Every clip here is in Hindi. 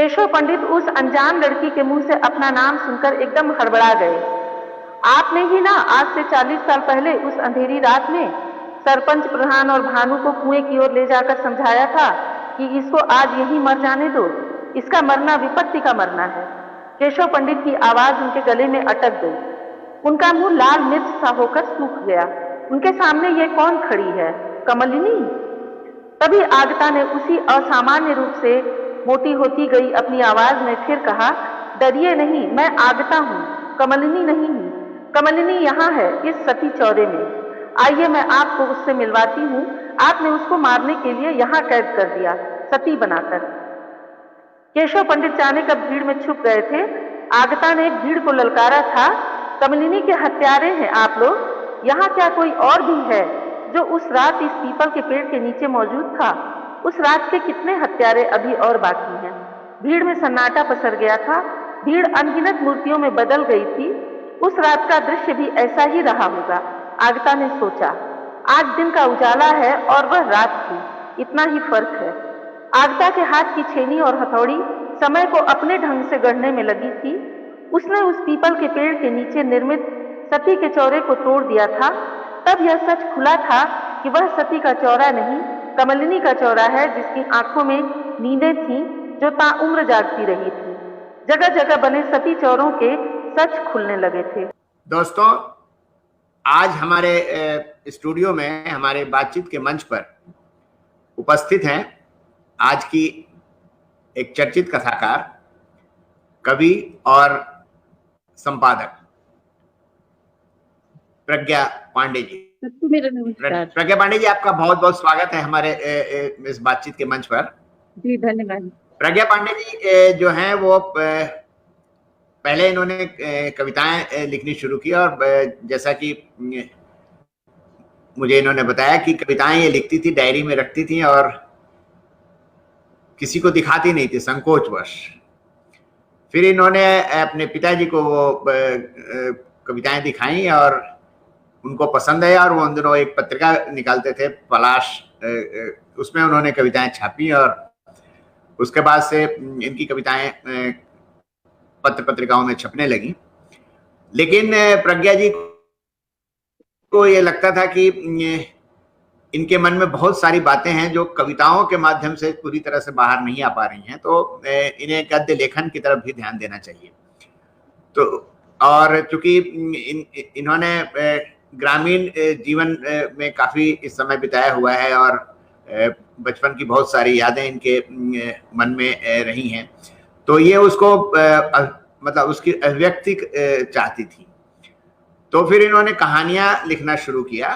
केशव पंडित उस अनजान लड़की के मुंह से अपना नाम सुनकर एकदम हड़बड़ा गए। आपने ही ना आज से 40 साल पहले उस अंधेरी रात में सरपंच, प्रधान और भानु को कुएं की ओर ले जाकर समझाया था कि इसको आज यहीं मर जाने दो, इसका मरना विपत्ति का मरना है। केशव पंडित की आवाज उनके गले में अटक गई। उनका मुंह लाल मिर्च सा होकर सूख गया। उनके सामने ये कौन खड़ी है? कमलिनी। तभी आगता ने उसी असामान्य रूप से मोटी होती गई अपनी आवाज में फिर कहा, डरिए नहीं, मैं आगता हूं, कमलिनी नहीं हूं। कमलिनी यहाँ है, इस सती चौरे में। आइए मैं आपको उससे मिलवाती हूँ। आपने उसको मारने के लिए यहाँ कैद कर दिया, सती बनाकर। केशव पंडित जाने कब भीड़ में छुप गए थे। आगता ने भीड़ को ललकारा था, कमलिनी के हत्यारे हैं आप लोग। यहाँ क्या कोई और भी है जो उस रात इस पीपल के पेड़ के नीचे मौजूद था? उस रात के कितने हत्यारे अभी और बाकी हैं? भीड़ में सन्नाटा पसर गया था। भीड़ अनगिनत मूर्तियों में बदल गई थी। उस रात का दृश्य भी ऐसा ही रहा होगा, आगता ने सोचा। आज दिन का उजाला है और वह रात थी, इतना ही फर्क है। आगता के हाथ की छेनी और हथौड़ी समय को अपने ढंग से गढ़ने में लगी थी। उसने उस पीपल के पेड़ के नीचे निर्मित सती के चौरे को तोड़ दिया था। तब यह सच खुला था कि वह सती का चौरा नहीं, कमलिनी का चौरा है, जिसकी आंखों में नींदें थीं जो ताउम्र जागती रही थी। जगह जगह बने सती चौरों के सच खुलने लगे थे। दोस्तों, आज हमारे स्टूडियो में हमारे बातचीत के मंच पर उपस्थित हैं आज की एक चर्चित कथाकार, कवि और संपादक प्रज्ञा पांडे जी। प्रज्ञा पांडे जी, आपका बहुत बहुत स्वागत है हमारे इस बातचीत के मंच पर। जी धन्यवाद। प्रज्ञा पांडे जी जो हैं वो पहले इन्होंने कविताएं लिखनी शुरू की और जैसा कि मुझे इन्होंने बताया कि कविताएं ये लिखती थी, डायरी में रखती थी और किसी को दिखाती नहीं थी संकोचवश। फिर इन्होंने अपने पिताजी को वो कविताएं दिखाई और उनको पसंद आया और वो उन दिनों एक पत्रिका निकालते थे पलाश, उसमें उन्होंने कविताएं छापी और उसके बाद से इनकी कविताएं पत्र पत्रिकाओं में छपने लगी। लेकिन प्रज्ञा जी को ये लगता था कि इनके मन में बहुत सारी बातें हैं जो कविताओं के माध्यम से पूरी तरह से बाहर नहीं आ पा रही हैं, तो इन्हें गद्य लेखन की तरफ भी ध्यान देना चाहिए। तो और चूंकि इन्होंने ग्रामीण जीवन में काफी इस समय बिताया हुआ है और बचपन की बहुत सारी यादें इनके मन में रही हैं, तो ये उसको मतलब उसकी अभिव्यक्ति चाहती थी। तो फिर इन्होंने कहानियां लिखना शुरू किया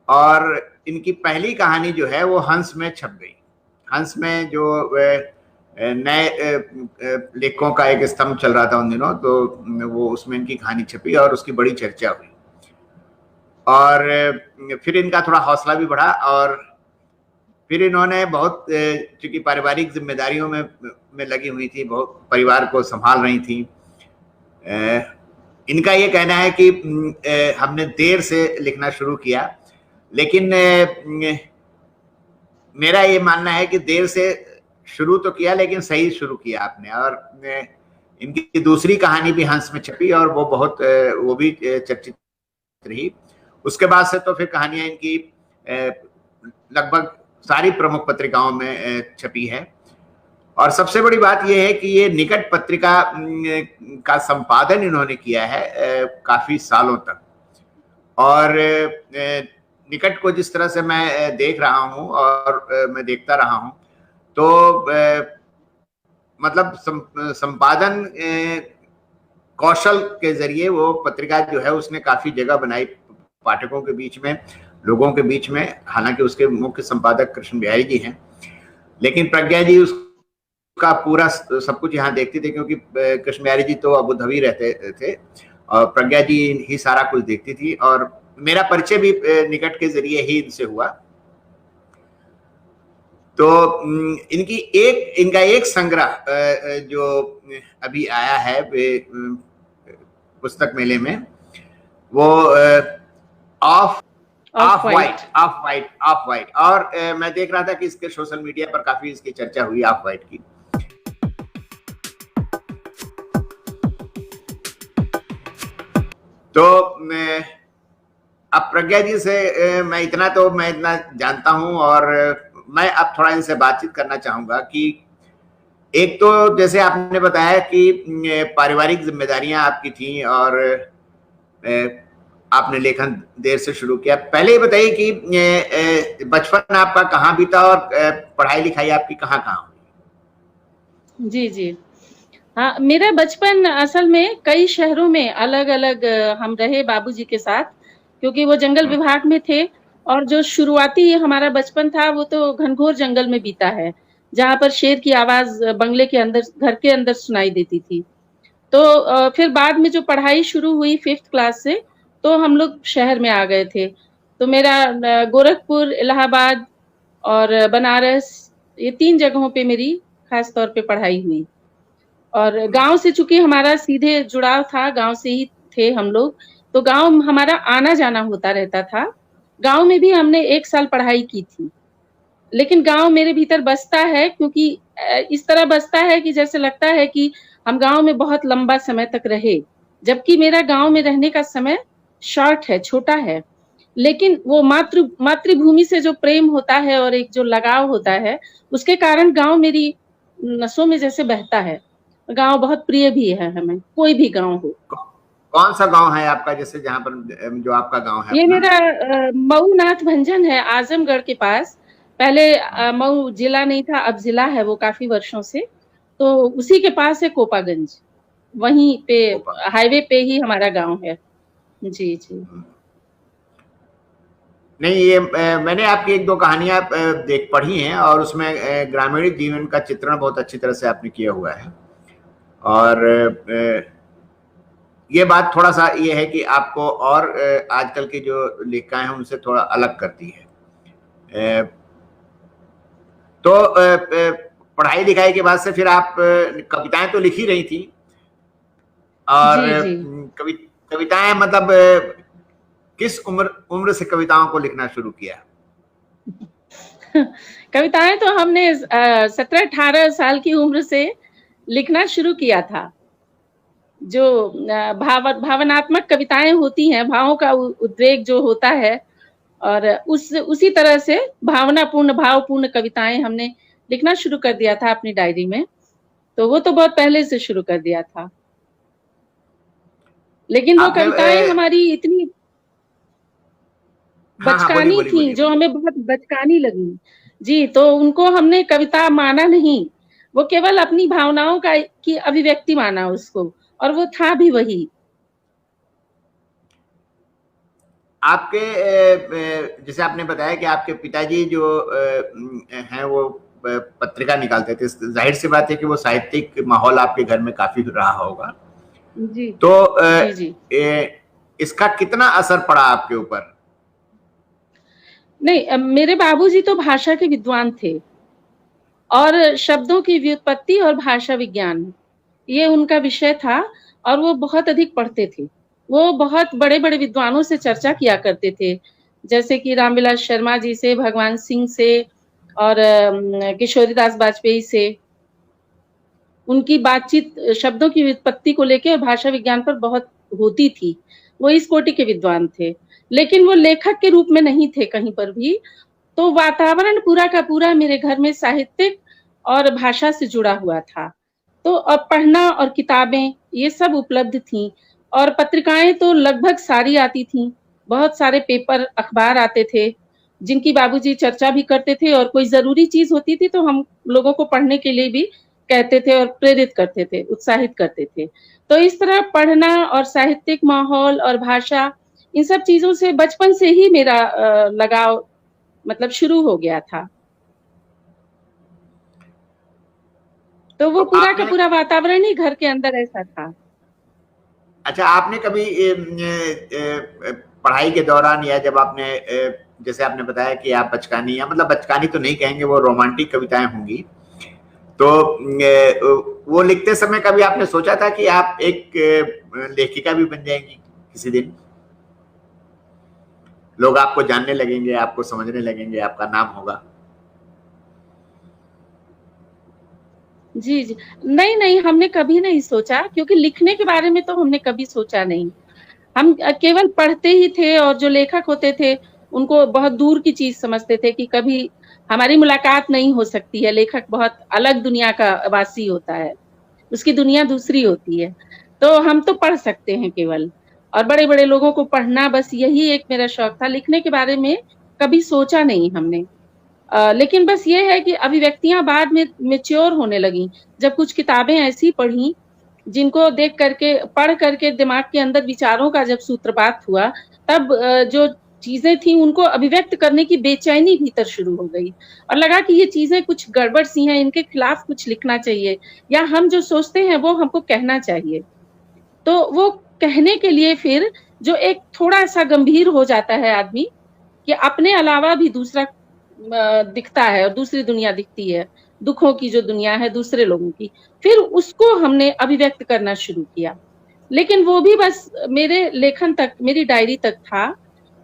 और इनकी पहली कहानी जो है वो हंस में छप गई। हंस में जो नए लेखकों का एक स्तंभ चल रहा था उन दिनों, तो वो उसमें इनकी कहानी छपी और उसकी बड़ी चर्चा हुई। और फिर इनका थोड़ा हौसला भी बढ़ा और फिर इन्होंने बहुत, चूंकि पारिवारिक जिम्मेदारियों में लगी हुई थी, बहुत परिवार को संभाल रही थी। इनका ये कहना है कि हमने देर से लिखना शुरू किया, लेकिन मेरा ये मानना है कि देर से शुरू तो किया लेकिन सही शुरू किया आपने। और इनकी दूसरी कहानी भी हंस में छपी और वो बहुत वो भी चर्चित रही। उसके बाद से तो फिर कहानियां इनकी लगभग सारी प्रमुख पत्रिकाओं में छपी है। और सबसे बड़ी बात यह है कि ये निकट पत्रिका का संपादन इन्होंने किया है काफी सालों तक। और निकट को जिस तरह से मैं देख रहा हूं और मैं देखता रहा हूं, तो मतलब संपादन कौशल के जरिए वो पत्रिका जो है उसने काफी जगह बनाई पाठकों के बीच में, लोगों के बीच में। हालांकि उसके मुख्य संपादक कृष्ण बिहारी जी हैं, लेकिन प्रज्ञा जी उसका पूरा सब कुछ यहाँ देखते थे, क्योंकि कृष्ण बिहारी जी तो अबू धाबी रहते थे और प्रज्ञा जी ही सारा कुछ देखती थी। और मेरा परिचय भी निकट के जरिए ही इनसे हुआ। तो इनका एक संग्रह जो अभी आया है पुस्तक मेले में, वो ऑफ वाइट। और मैं देख रहा था कि इसके सोशल मीडिया पर काफी इसकी चर्चा हुई ऑफ वाइट की। तो अब प्रज्ञा जी से मैं इतना जानता हूं, और मैं अब थोड़ा इनसे बातचीत करना चाहूंगा कि एक तो जैसे आपने बताया कि पारिवारिक जिम्मेदारियां आपकी थी, और आपने लेखन देर से शुरू किया। पहले ये बताइए कि बचपन आपका कहाँ बीता, और पढ़ाई लिखाई आपकी कहाँ कहाँ हुई? जी जी, हाँ, मेरा बचपन असल में कई शहरों में अलग अलग हम रहे बाबूजी के साथ, क्योंकि वो जंगल विभाग में थे। और जो शुरुआती हमारा बचपन था वो तो घनघोर जंगल में बीता है, जहाँ पर शेर की आवाज बंगले के अंदर, घर के अंदर सुनाई देती थी। तो फिर बाद में जो पढ़ाई शुरू हुई 5th क्लास से, तो हम लोग शहर में आ गए थे। तो मेरा गोरखपुर, इलाहाबाद और बनारस, ये 3 जगहों पे मेरी खास तौर पे पढ़ाई हुई। और गांव से चूंकि हमारा सीधे जुड़ाव था, गांव से ही थे हम लोग, तो गांव हमारा आना जाना होता रहता था। गांव में भी हमने 1 साल पढ़ाई की थी, लेकिन गांव मेरे भीतर बसता है, क्योंकि इस तरह बसता है कि जैसे लगता है कि हम गांव में बहुत लंबा समय तक रहे, जबकि मेरा गांव में रहने का समय शॉर्ट है, छोटा है। लेकिन वो मातृभूमि से जो प्रेम होता है और एक जो लगाव होता है, उसके कारण गांव मेरी नसों में जैसे बहता है। गांव बहुत प्रिय भी है हमें, कोई भी गांव हो। कौन सा गांव है आपका, जैसे जहां पर जो आपका गांव है? ये मेरा मऊ नाथ भंजन है, आजमगढ़ के पास। पहले मऊ जिला नहीं था, अब जिला है वो काफी वर्षों से। तो उसी के पास है कोपागंज, वहीं पे हाईवे पे ही हमारा गांव है। जी जी। नहीं, ये मैंने आपकी 1-2 कहानियां देख पढ़ी हैं, और उसमें ग्रामीण जीवन का चित्रण बहुत अच्छी तरह से आपने किया हुआ है। और ये बात थोड़ा सा ये है कि आपको और आजकल की जो लेखिकाएं हैं उनसे थोड़ा अलग करती है। तो पढ़ाई लिखाई के बाद से फिर आप कविताएं तो लिख ही रही थी, और जी जी। कविताएं मतलब किस उम्र से कविताओं को लिखना शुरू किया? कविताएं तो हमने 17-18 साल की उम्र से लिखना शुरू किया था। जो भावनात्मक कविताएं होती हैं, भावों का उद्वेग जो होता है, और उसी तरह से भावनापूर्ण, भावपूर्ण कविताएं हमने लिखना शुरू कर दिया था अपनी डायरी में। तो वो तो बहुत पहले से शुरू कर दिया था, लेकिन वो कविताएं हमारी इतनी बचकानी थी, जो हमें बहुत बचकानी लगी। जी, तो उनको हमने कविता माना नहीं, वो केवल अपनी भावनाओं की अभिव्यक्ति माना उसको, और वो था भी वही। आपके जैसे आपने बताया कि आपके पिताजी जो हैं वो पत्रिका निकालते थे, जाहिर सी बात है कि वो साहित्यिक माहौल आपके घर में काफी रहा होगा। जी। तो जी। इसका कितना असर पड़ा आपके ऊपर? नहीं, मेरे बाबूजी तो भाषा के विद्वान थे, और शब्दों की व्युत्पत्ति और भाषा विज्ञान, ये उनका विषय था। और वो बहुत अधिक पढ़ते थे, वो बहुत बड़े बड़े विद्वानों से चर्चा किया करते थे, जैसे कि रामविलास शर्मा जी से, भगवान सिंह से, और किशोरीदास वाजपेयी से। उनकी बातचीत शब्दों की व्युत्पत्ति को लेकर और भाषा विज्ञान पर बहुत होती थी। वो इस कोटि के विद्वान थे, लेकिन वो लेखक के रूप में नहीं थे कहीं पर भी। तो वातावरण पूरा का पूरा मेरे घर में साहित्यिक और भाषा से जुड़ा हुआ था। तो अब पढ़ना और किताबें ये सब उपलब्ध थी, और पत्रिकाएं तो लगभग सारी आती थी। बहुत सारे पेपर, अखबार आते थे, जिनकी बाबूजी चर्चा भी करते थे, और कोई जरूरी चीज होती थी तो हम लोगों को पढ़ने के लिए भी कहते थे और प्रेरित करते थे, उत्साहित करते थे। तो इस तरह पढ़ना और साहित्यिक माहौल और भाषा, इन सब चीजों से बचपन से ही मेरा लगाव मतलब शुरू हो गया था। तो वो पूरा का पूरा वातावरण ही घर के अंदर ऐसा था। अच्छा, आपने कभी पढ़ाई के दौरान, या जब आपने जैसे आपने बताया कि आप बचकानी, या मतलब बचकानी तो नहीं कहेंगे, वो रोमांटिक कविताएं होंगी, तो वो लिखते समय कभी आपने सोचा था कि आप एक लेखिका भी बन जाएंगी किसी दिन? लोग आपको जानने लगेंगे, आपको समझने लगेंगे, आपका नाम होगा। जी नहीं, हमने कभी नहीं सोचा, क्योंकि लिखने के बारे में तो हमने कभी सोचा नहीं। हम केवल पढ़ते ही थे और जो लेखक होते थे उनको बहुत दूर की चीज समझते थे कि कभी हमारी मुलाकात नहीं हो सकती है। लेखक बहुत अलग दुनिया का वासी होता है, उसकी दुनिया दूसरी होती है। तो हम तो पढ़ सकते हैं केवल, और बड़े-बड़े लोगों को पढ़ना, बस यही एक मेरा शौक था। लिखने के बारे में कभी सोचा नहीं हमने। लेकिन बस ये है कि अभिव्यक्तियाँ बाद में मैच्योर होने लगीं। जब कुछ किताबें ऐसी पढ़ी जिनको देख करके, पढ़ करके दिमाग के अंदर विचारों का जब सूत्रपात हुआ, तब जो चीज़ें थी उनको अभिव्यक्त करने की बेचैनी भीतर शुरू हो गई और लगा कि ये चीज़ें कुछ गड़बड़ सी हैं, इनके खिलाफ कुछ लिखना चाहिए या हम जो सोचते हैं वो हमको कहना चाहिए। तो वो कहने के लिए फिर जो एक थोड़ा-सा गंभीर हो जाता है आदमी कि अपने अलावा भी दूसरा दिखता है और दूसरी दुनिया दिखती है, दुखों की जो दुनिया है दूसरे लोगों की, फिर उसको हमने अभिव्यक्त करना शुरू किया। लेकिन वो भी बस मेरे लेखन तक, मेरी डायरी तक था।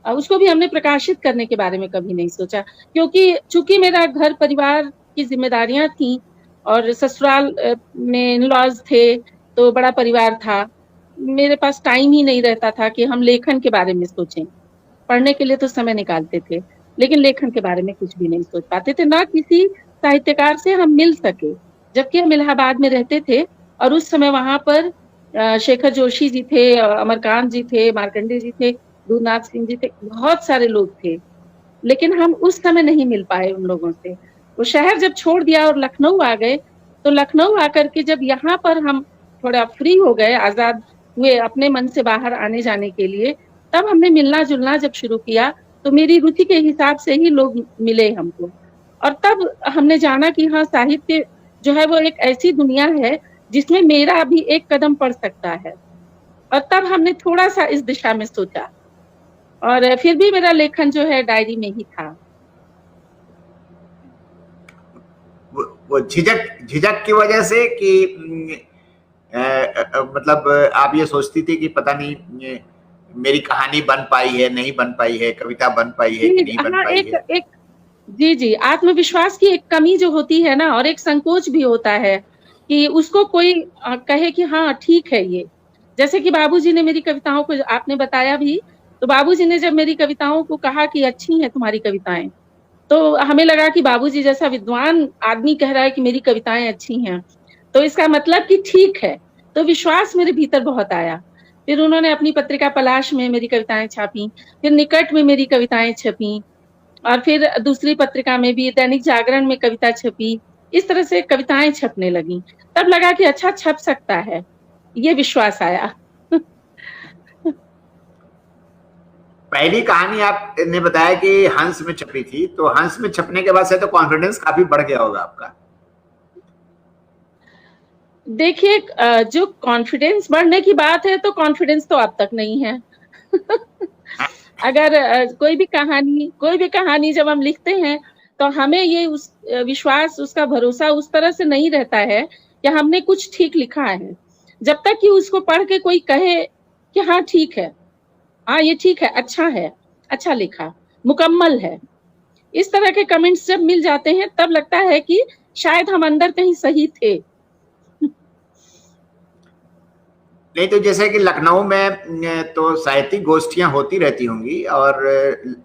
उसको भी हमने प्रकाशित करने के बारे में कभी नहीं सोचा, क्योंकि चूँकि मेरा घर परिवार की ज़िम्मेदारियाँ थीं और ससुराल में इन-लॉज़ थे, तो बड़ा परिवार था। मेरे पास टाइम ही नहीं रहता था कि हम लेखन के बारे में सोचें। पढ़ने के लिए तो समय निकालते थे, लेकिन लेखन के बारे में कुछ भी नहीं सोच पाते थे, ना किसी साहित्यकार से हम मिल सके। जबकि हम इलाहाबाद में रहते थे और उस समय वहाँ पर शेखर जोशी जी थे, अमरकांत जी थे, मार्कंडेय जी थे, दूधनाथ सिंह जी थे, बहुत सारे लोग थे। लेकिन हम उस समय नहीं मिल पाए उन लोगों से। वो शहर जब छोड़ दिया और लखनऊ आ गए, तो लखनऊ आकर के जब यहाँ पर हम थोड़ा फ्री हो गए, आज़ाद हुए अपने मन से बाहर आने-जाने के लिए, तब हमने मिलना-जुलना जब शुरू किया, तो मेरी रुचि के हिसाब से ही लोग मिले हमको। और तब हमने जाना कि हाँ, साहित्य जो है वो एक ऐसी दुनिया है, जिसमें मेरा भी एक कदम पड़ सकता है। और तब हमने थोड़ा-सा इस दिशा में सोचा। और फिर भी मेरा लेखन जो है डायरी में ही था। वो झिझक की वजह से कि मतलब आप ये सोचती थी कि पता नहीं मेरी कहानी बन पाई है, नहीं बन पाई है, कविता बन पाई है कि नहीं बन हाँ, पाई है? एक जी, आत्मविश्वास की एक कमी जो होती है ना, और एक संकोच भी होता है कि उसको कोई कहे कि हाँ, ठीक है ये। जैसे कि बाबूजी ने मेरी कविताओं को, आपने बताया भी, तो बाबूजी ने जब मेरी कविताओं को कहा कि अच्छी हैं तुम्हारी कविताएँ, तो हमें लगा कि बाबूजी जैसा विद्वान आदमी कह रहा है कि मेरी कविताएँ अच्छी हैं, तो इसका मतलब कि ठीक है। तो विश्वास मेरे भीतर बहुत आया। फिर उन्होंने अपनी पत्रिका पलाश में मेरी कविताएँ छापीं, फिर निकट में मेरी कविताएँ छपीं, और फिर दूसरी पत्रिका में भी, दैनिक जागरण में कविता छपी। इस तरह से कविताएँ छपने लगीं। तब लगा कि अच्छा, छप सकता है, ये विश्वास आया। पहली कहानी आपने बताया कि हंस में छपी थी, तो हंस में छपने के बाद से तो कॉन्फिडेंस काफी बढ़ गया होगा आपका। देखिए, जो कॉन्फिडेंस बढ़ने की बात है, तो कॉन्फिडेंस तो अब तक नहीं है। अगर कोई भी कहानी जब हम लिखते हैं, तो हमें ये उस विश्वास, उसका भरोसा उस तरह से नहीं रहता है कि हमने कुछ ठीक लिखा है। जब तक कि उसको पढ़ के कोई कहे कि हाँ, ठीक है, हाँ, ये ठीक है, अच्छा लिखा, मुकम्मल है। इस तरह के कमेंट्स जब मिल जाते हैं, तब लगता है कि शायद हम अंदर कहीं सही थे। नहीं तो जैसे कि लखनऊ में तो साहित्यिक गोष्ठियां होती रहती होंगी और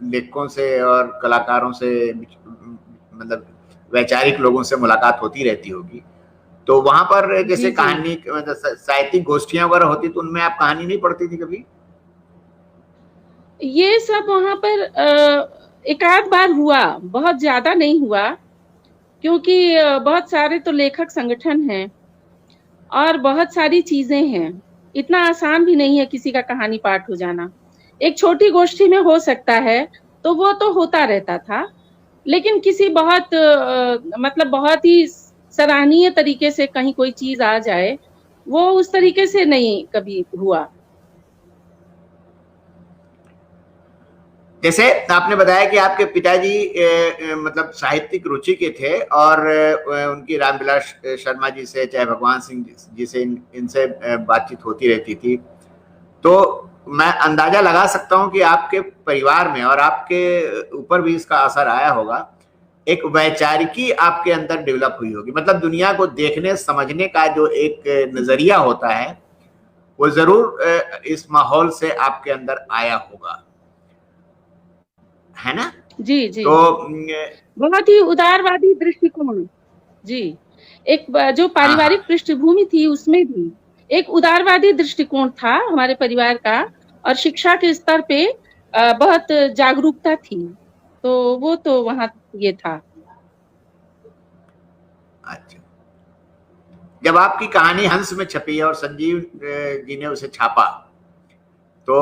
लेखकों से और कलाकारों से, मतलब वैचारिक लोगों से मुलाकात होती रहती होगी, तो वहां पर जैसे कहानी, मतलब साहित्यिक गोष्ठियां वगैरह होती, तो उनमें आप कहानी नहीं पढ़ती थी कभी? ये सब वहां पर एक आध बार हुआ, बहुत ज्यादा नहीं हुआ, क्योंकि बहुत सारे तो लेखक संगठन हैं और बहुत सारी चीजें हैं। इतना आसान भी नहीं है किसी का कहानी पाठ हो जाना। एक छोटी गोष्ठी में हो सकता है, तो वो तो होता रहता था, लेकिन किसी बहुत मतलब बहुत ही सराहनीय तरीके से कहीं कोई चीज आ जाए, वो उस तरीके से नहीं कभी हुआ। जैसे आपने बताया कि आपके पिताजी मतलब साहित्यिक रुचि के थे और उनकी रामविलास शर्मा जी से, चाहे भगवान सिंह जी से, इनसे बातचीत होती रहती थी, तो मैं अंदाजा लगा सकता हूं कि आपके परिवार में और आपके ऊपर भी इसका असर आया होगा। एक वैचारिकी आपके अंदर डेवलप हुई होगी, मतलब दुनिया को देखने समझने का जो एक नजरिया होता है, वो जरूर इस माहौल से आपके अंदर आया होगा, है ना? जी जी, तो बहुत ही उदारवादी दृष्टिकोण। जी, एक जो हाँ पारिवारिक हाँ, पृष्ठभूमि थी उसमें भी एक उदारवादी दृष्टिकोण था हमारे परिवार का, और शिक्षा के स्तर पे बहुत जागरूकता थी। तो वो तो वहाँ ये था। अच्छा। जब आपकी कहानी हंस में छपी और संजीव जी ने उसे छापा, तो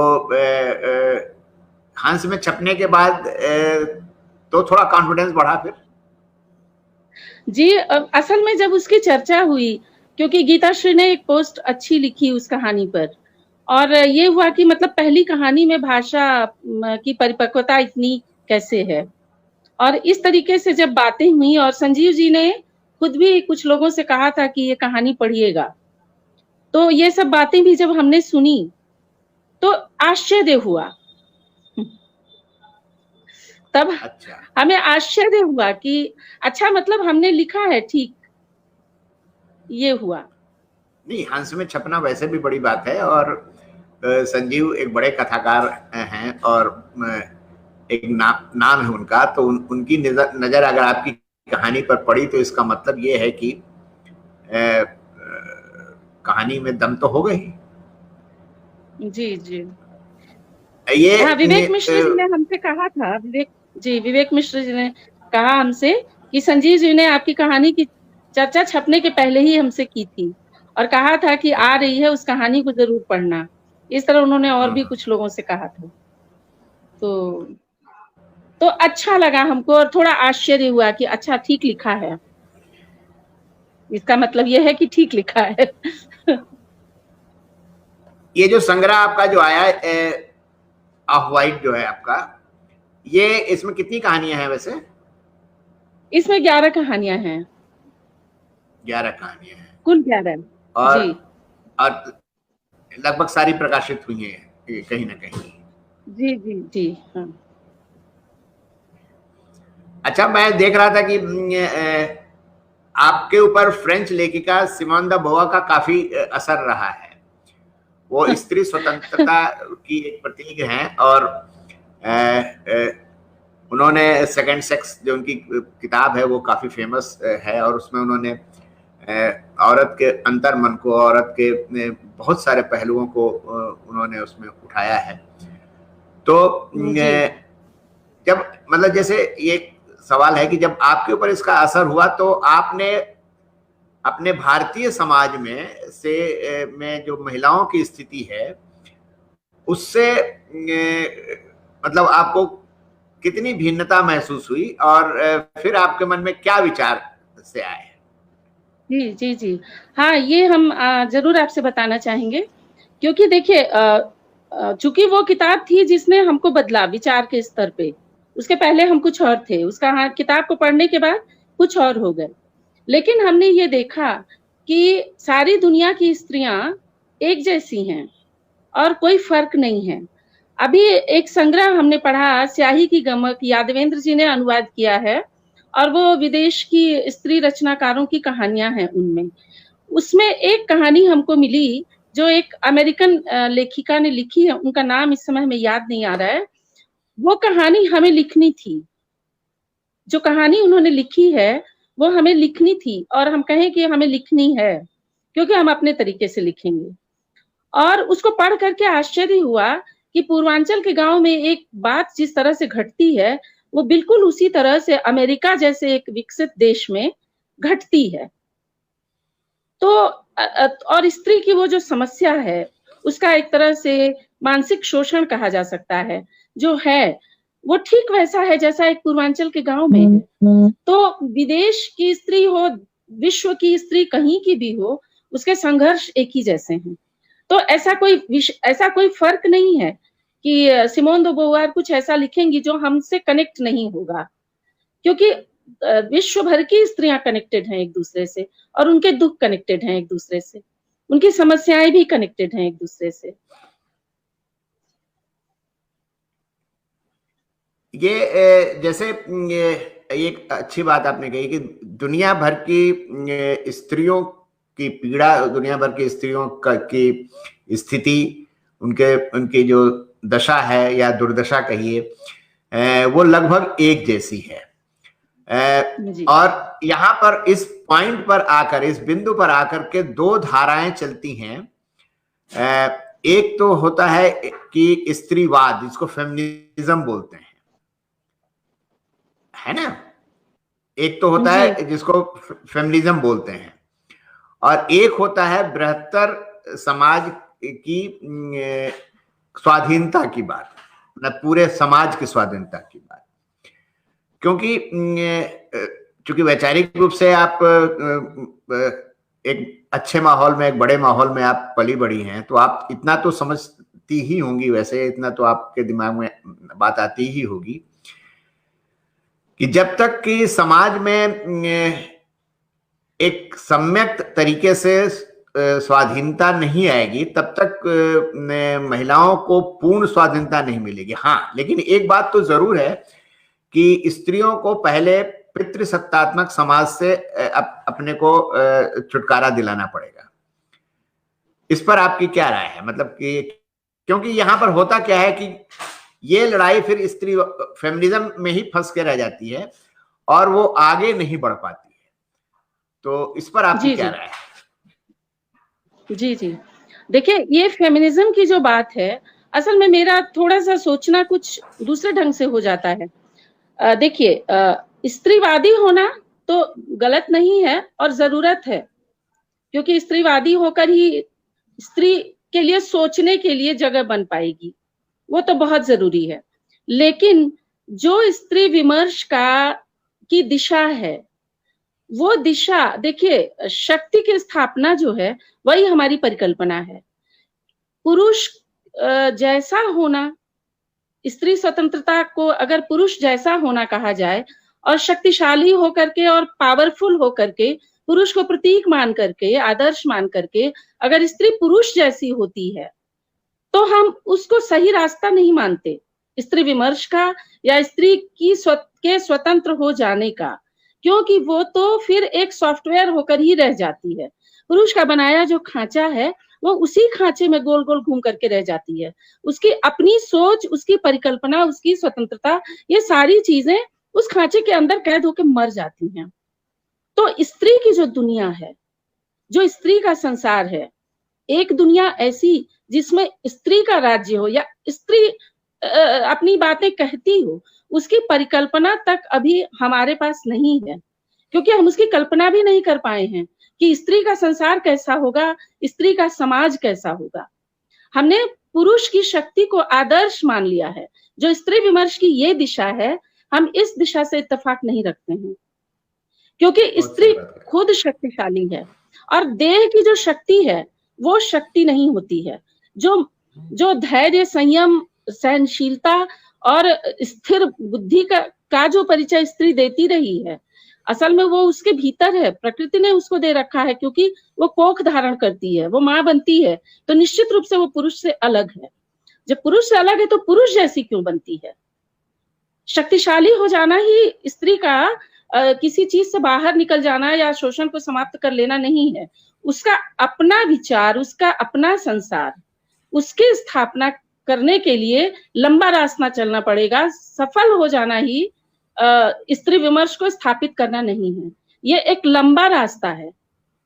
हंस में छपने के बाद तो थोड़ा कॉन्फिडेंस बढ़ा फिर? जी, असल में जब उसकी चर्चा हुई, क्योंकि गीताश्री ने एक पोस्ट अच्छी लिखी उस कहानी पर, और ये हुआ कि मतलब पहली कहानी में भाषा की परिपक्वता इतनी कैसे है, और इस तरीके से जब बातें हुई, और संजीव जी ने खुद भी कुछ लोगों से कहा था कि ये कहानी पढ़िएगा, तो ये सब बातें भी जब हमने सुनी तो आश्चर्य हुआ। तब अच्छा। हमें आश्चर्य हुआ कि अच्छा, मतलब हमने लिखा है ठीक, ये हुआ। नहीं, हंस में छपना वैसे भी बड़ी बात है, और संजीव एक बड़े कथाकार हैं, और एक नाम है उनका, तो उनकी नजर अगर आपकी कहानी पर पड़ी तो इसका मतलब ये है कि कहानी में दम तो हो गई। जी जी, ये हाँ, विवेक मिश्र जी ने हमसे कहा था, विवेक मिश्र जी ने कहा हमसे कि संजीव जी ने आपकी कहानी की चर्चा छपने के पहले ही हमसे की थी, और कहा था कि आ रही है, उस कहानी को जरूर पढ़ना। इस तरह उन्होंने और भी कुछ लोगों से कहा था। तो अच्छा लगा हमको, और थोड़ा आश्चर्य हुआ कि अच्छा, ठीक लिखा है, इसका मतलब यह है कि ठीक लिखा है। ये जो संग्रह आपका जो आया ऑफ वाइट जो है आपका, ये इसमें कितनी कहानियां हैं वैसे? इसमें 11 कहानियां हैं, 11 कहानियां हैं। कुल 11। और जी और लगभग सारी प्रकाशित हुई हैं कहीं ना कहीं। जी जी जी, हाँ। अच्छा, मैं देख रहा था कि आपके ऊपर फ्रेंच लेखिका सिमोन द बोआ का काफी असर रहा है। वो स्त्री स्वतंत्रता की एक प्रतीक हैं, और उन्होंने सेकंड सेक्स जो उनकी किताब है वो काफी फेमस है, और उसमें उन्होंने औरत के अंतर मन को, औरत के बहुत सारे पहलुओं को उन्होंने उसमें उठाया है। तो जी जब मतलब जैसे ये सवाल है कि जब आपके ऊपर इसका असर हुआ तो आपने अपने भारतीय समाज में जो महिलाओं की स्थिति है उससे मतलब आपको कितनी भिन्नता महसूस हुई, और फिर आपके मन में क्या विचार से आए? जी जी जी, हाँ, ये हम जरूर आपसे बताना चाहेंगे, क्योंकि देखिए, चूंकि वो किताब थी जिसने हमको बदला विचार के स्तर पे। उसके पहले हम कुछ और थे, उसका किताब को पढ़ने के बाद कुछ और हो गए। लेकिन हमने ये देखा कि सारी दुनिया की स्त्रियां एक जैसी हैं, और कोई फर्क नहीं है। अभी एक संग्रह हमने पढ़ा, स्याही की गमक, यादवेंद्र जी ने अनुवाद किया है, और वो विदेश की स्त्री रचनाकारों की कहानियां हैं उनमें। उसमें एक कहानी हमको मिली जो एक अमेरिकन लेखिका ने लिखी है, उनका नाम इस समय हमें याद नहीं आ रहा है। वो कहानी हमें लिखनी थी, जो कहानी उन्होंने लिखी है वो हमें लिखनी थी, और हम कहें कि हमें लिखनी है क्योंकि हम अपने तरीके से लिखेंगे। और उसको पढ़ करके आश्चर्य हुआ कि पूर्वांचल के गांव में एक बात जिस तरह से घटती है, वो बिल्कुल उसी तरह से अमेरिका जैसे एक विकसित देश में घटती है। तो और स्त्री की वो जो समस्या है, उसका एक तरह से मानसिक शोषण कहा जा सकता है, जो है वो ठीक वैसा है जैसा एक पूर्वांचल के गांव में है। तो विदेश की स्त्री हो, विश्व की स्त्री कहीं की भी हो, उसके संघर्ष एक ही जैसे हैं। तो ऐसा कोई फर्क नहीं है कि सिमोन दो बोवार कुछ ऐसा लिखेंगी जो हमसे कनेक्ट नहीं होगा, क्योंकि विश्व भर की स्त्रियां कनेक्टेड हैं एक दूसरे से, और उनके दुख कनेक्टेड हैं एक दूसरे से, उनकी समस्याएं भी कनेक्टेड हैं एक दूसरे से। ये जैसे ये एक अच्छी बात आपने कही कि दुनिया भर की स्त्रियों की पीड़ा, दुनिया भर की स्त्रियों की स्थिति, उनकी जो दशा है या दुर्दशा कहिए, वो लगभग एक जैसी है। और यहाँ पर इस पॉइंट पर आकर, इस बिंदु पर आकर के दो धाराएं चलती हैं। एक तो होता है कि स्त्रीवाद, जिसको फेमिनिज्म बोलते हैं, है ना। एक तो होता है जिसको फेमिनिज्म बोलते हैं, और एक होता है बृहत्तर समाज की स्वाधीनता की बात, मतलब पूरे समाज की स्वाधीनता की बात। क्योंकि चूंकि वैचारिक रूप से आप एक अच्छे माहौल में, एक बड़े माहौल में आप पली बड़ी हैं, तो आप इतना तो समझती ही होंगी, वैसे इतना तो आपके दिमाग में बात आती ही होगी कि जब तक कि समाज में एक सम्यक तरीके से स्वाधीनता नहीं आएगी, तब तक महिलाओं को पूर्ण स्वाधीनता नहीं मिलेगी। हाँ, लेकिन एक बात तो जरूर है कि स्त्रियों को पहले पितृसत्तात्मक समाज से अपने को छुटकारा दिलाना पड़ेगा। इस पर आपकी क्या राय है? मतलब कि क्योंकि यहाँ पर होता क्या है कि ये लड़ाई फिर स्त्री फेमिनिज्म में ही फंस के रह जाती है और वो आगे नहीं बढ़ पाती है। तो इस पर आपकी क्या राय है? जी जी, देखिए, ये फेमिनिज्म की जो बात है, असल में मेरा थोड़ा सा सोचना कुछ दूसरे ढंग से हो जाता है। देखिए, स्त्रीवादी होना तो गलत नहीं है और जरूरत है, क्योंकि स्त्रीवादी होकर ही स्त्री के लिए सोचने के लिए जगह बन पाएगी, वो तो बहुत जरूरी है। लेकिन जो स्त्री विमर्श की दिशा है, वो दिशा, देखिए, शक्ति की स्थापना जो है वही हमारी परिकल्पना है। पुरुष जैसा होना, स्त्री स्वतंत्रता को अगर पुरुष जैसा होना कहा जाए और शक्तिशाली होकर के और पावरफुल होकर के, पुरुष को प्रतीक मान करके, आदर्श मान करके अगर स्त्री पुरुष जैसी होती है, तो हम उसको सही रास्ता नहीं मानते स्त्री विमर्श का या स्त्री की के स्वतंत्र हो जाने का, क्योंकि वो तो फिर एक सॉफ्टवेयर होकर ही रह जाती है। पुरुष का बनाया जो खांचा है वो उसी खांचे में गोल गोल घूम करके रह जाती है। उसकी अपनी सोच, उसकी परिकल्पना, उसकी स्वतंत्रता, ये सारी चीजें उस खांचे के अंदर कैद होकर मर जाती हैं। तो स्त्री की जो दुनिया है, जो स्त्री का संसार है, एक दुनिया ऐसी जिसमें स्त्री का राज्य हो या स्त्री अपनी बातें कहती हो, उसकी परिकल्पना तक अभी हमारे पास नहीं है, क्योंकि हम उसकी कल्पना भी नहीं कर पाए हैं कि स्त्री का संसार कैसा होगा, स्त्री का समाज कैसा होगा। हमने पुरुष की शक्ति को आदर्श मान लिया है। जो स्त्री विमर्श की ये दिशा है, हम इस दिशा से इत्तेफाक नहीं रखते हैं, क्योंकि स्त्री खुद शक्तिशाली है और देह की जो शक्ति है वो शक्ति नहीं होती है। जो धैर्य, संयम, सहनशीलता और स्थिर बुद्धि का जो परिचय स्त्री देती रही है, असल में वो उसके भीतर है, प्रकृति ने उसको दे रखा है, क्योंकि वो कोख धारण करती है, वो माँ बनती है, तो निश्चित रूप से वो पुरुष से अलग है। जब पुरुष से अलग है तो पुरुष जैसी क्यों बनती है? शक्तिशाली हो जाना ही स्त्री का किसी चीज से बाहर निकल जाना या शोषण को समाप्त कर लेना नहीं है। उसका अपना विचार, उसका अपना संसार, उसकी स्थापना करने के लिए लंबा रास्ता चलना पड़ेगा। सफल हो जाना ही स्त्री विमर्श को स्थापित करना नहीं है। ये एक लंबा रास्ता है,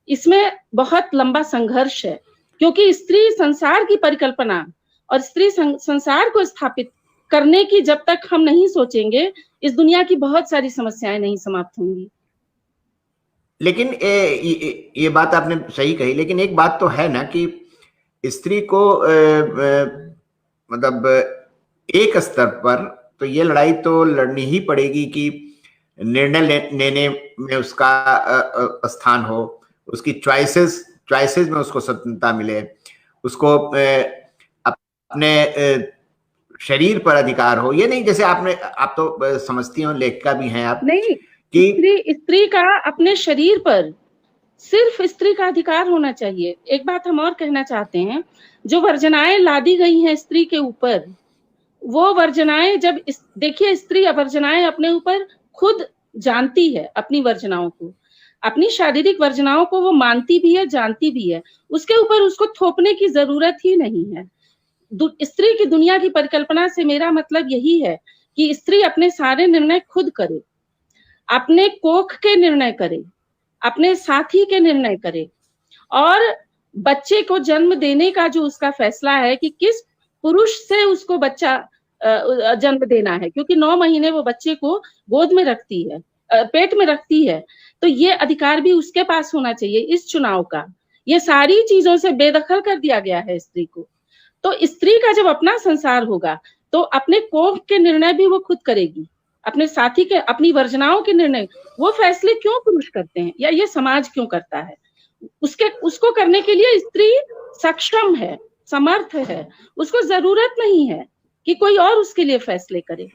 इसमें बहुत लंबा संघर्ष है, क्योंकि स्त्री संसार की परिकल्पना और स्त्री संसार को स्थापित करने की जब तक हम नहीं सोचेंगे, इस दुनिया की बहुत सारी समस्याएं नहीं समाप्त होंगी। लेकिन ये बात आपने सही कही, लेकिन एक बात तो है ना कि स्त्री को मतलब एक स्तर पर तो ये लड़ाई तो लड़नी ही पड़ेगी कि निर्णय लेने में उसका स्थान हो, उसकी चॉइसेस में उसको स्वतंत्रता मिले, उसको अपने शरीर पर अधिकार हो। ये नहीं जैसे आप तो समझती हो, लेखिका भी हैं आप, नहीं कि स्त्री का अपने शरीर पर सिर्फ स्त्री का अधिकार होना चाहिए। एक बात हम और कहना चाहते हैं, जो वर्जनाएं लादी गई हैं स्त्री के ऊपर, वो वर्जनाएं जब देखिए, स्त्री वर्जनाएं अपने ऊपर खुद जानती है अपनी वर्जनाओं को। अपनी शारीरिक वर्जनाओं को वो मानती भी है, जानती भी है, उसके ऊपर उसको थोपने की जरूरत ही नहीं है। स्त्री की दुनिया की परिकल्पना से मेरा मतलब यही है कि स्त्री अपने सारे निर्णय खुद करे, अपने कोख के निर्णय करे, अपने साथी के निर्णय करे, और बच्चे को जन्म देने का जो उसका फैसला है कि किस पुरुष से उसको बच्चा जन्म देना है, क्योंकि 9 महीने वो बच्चे को गोद में रखती है, पेट में रखती है, तो ये अधिकार भी उसके पास होना चाहिए इस चुनाव का। ये सारी चीजों से बेदखल कर दिया गया है स्त्री को। तो स्त्री का जब अपना संसार होगा तो अपने कोख के निर्णय भी वो खुद करेगी, अपने साथी के, अपनी वर्जनाओं के निर्णय, वो फैसले क्यों पुरुष करते हैं या ये समाज क्यों करता है? उसको करने के लिए स्त्री सक्षम है, समर्थ है, उसको जरूरत नहीं है कि कोई और उसके लिए फैसले करे।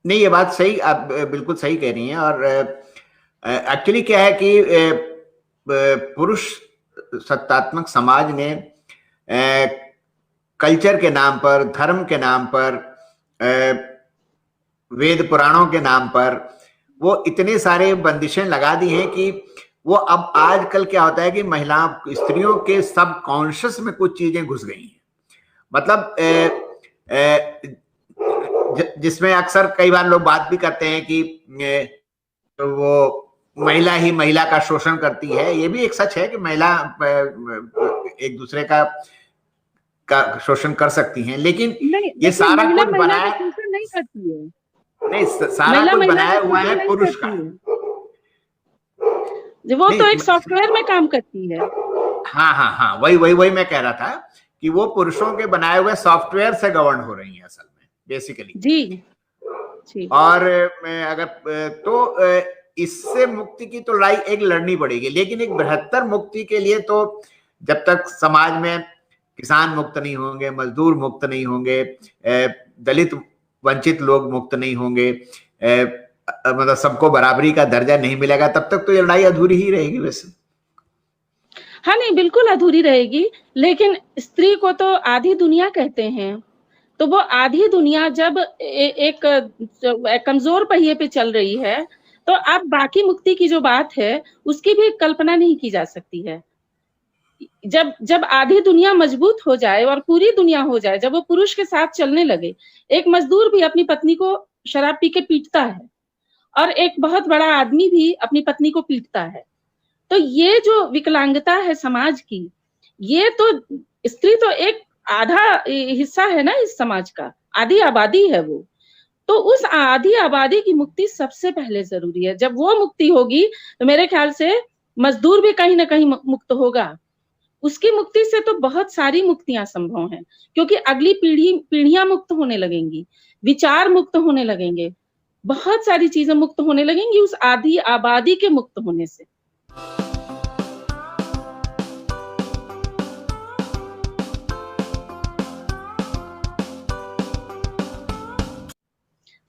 नहीं, ये बात सही, आप बिल्कुल सही कह रही हैं। और एक्चुअली क्या है कि पुरुष सत्तात्मक समाज ने कल्चर के नाम पर, धर्म के नाम पर, वेद पुराणों के नाम पर वो इतने सारे बंदिशें लगा दी हैं कि वो अब आजकल क्या होता है कि स्त्रियों के सब कॉन्शियस में कुछ चीजें घुस गई हैं। मतलब जिसमें अक्सर कई बार लोग बात भी करते हैं कि वो महिला ही महिला का शोषण करती है। ये भी एक सच है कि महिला एक दूसरे का शोषण कर सकती हैं, लेकिन ये सारा कुछ बनाया शोषण नहीं करती है, नहीं, सारा कुछ बनाया हुआ है पुरुष का। वो तो एक सॉफ्टवेयर में काम करती है। हाँ, वही मैं कह रहा था कि वो पुरुषों के बनाए हुए सॉफ्टवेयर से गवर्न हो रही है असल में, बेसिकली। जी। और अगर तो इससे मुक्ति की तो लड़ाई एक लड़नी पड़ेगी, लेकिन एक बृहत्तर मुक्ति के लिए तो जब तक समाज में किसान मुक्त नहीं होंगे, मजदूर मुक्त नहीं होंगे, दलित वंचित लोग मुक्त नहीं होंगे, मतलब सबको बराबरी का दर्जा नहीं मिलेगा, तब तक तो ये लड़ाई अधूरी ही रहेगी। वैसे हाँ, नहीं, बिल्कुल अधूरी रहेगी। लेकिन स्त्री को तो आधी दुनिया कहते हैं, तो वो आधी दुनिया जब एक कमजोर पहिए पे चल रही है, तो अब बाकी मुक्ति की जो बात है उसकी भी कल्पना नहीं की जा सकती है। जब आधी दुनिया मजबूत हो जाए और पूरी दुनिया हो जाए, जब वो पुरुष के साथ चलने लगे, एक मजदूर भी अपनी पत्नी को शराब पी के पीटता है और एक बहुत बड़ा आदमी भी अपनी पत्नी को पीटता है, तो ये जो विकलांगता है समाज की, ये तो स्त्री तो एक आधा हिस्सा है ना इस समाज का, आधी आबादी है वो। तो उस आधी आबादी की मुक्ति सबसे पहले जरूरी है। जब वो मुक्ति होगी तो मेरे ख्याल से मजदूर भी कहीं ना कहीं मुक्त होगा। उसकी मुक्ति से तो बहुत सारी मुक्तियां संभव हैं, क्योंकि अगली पीढ़ियां मुक्त होने लगेंगी, विचार मुक्त होने लगेंगे, बहुत सारी चीजें मुक्त होने लगेंगी उस आधी आबादी के मुक्त होने से।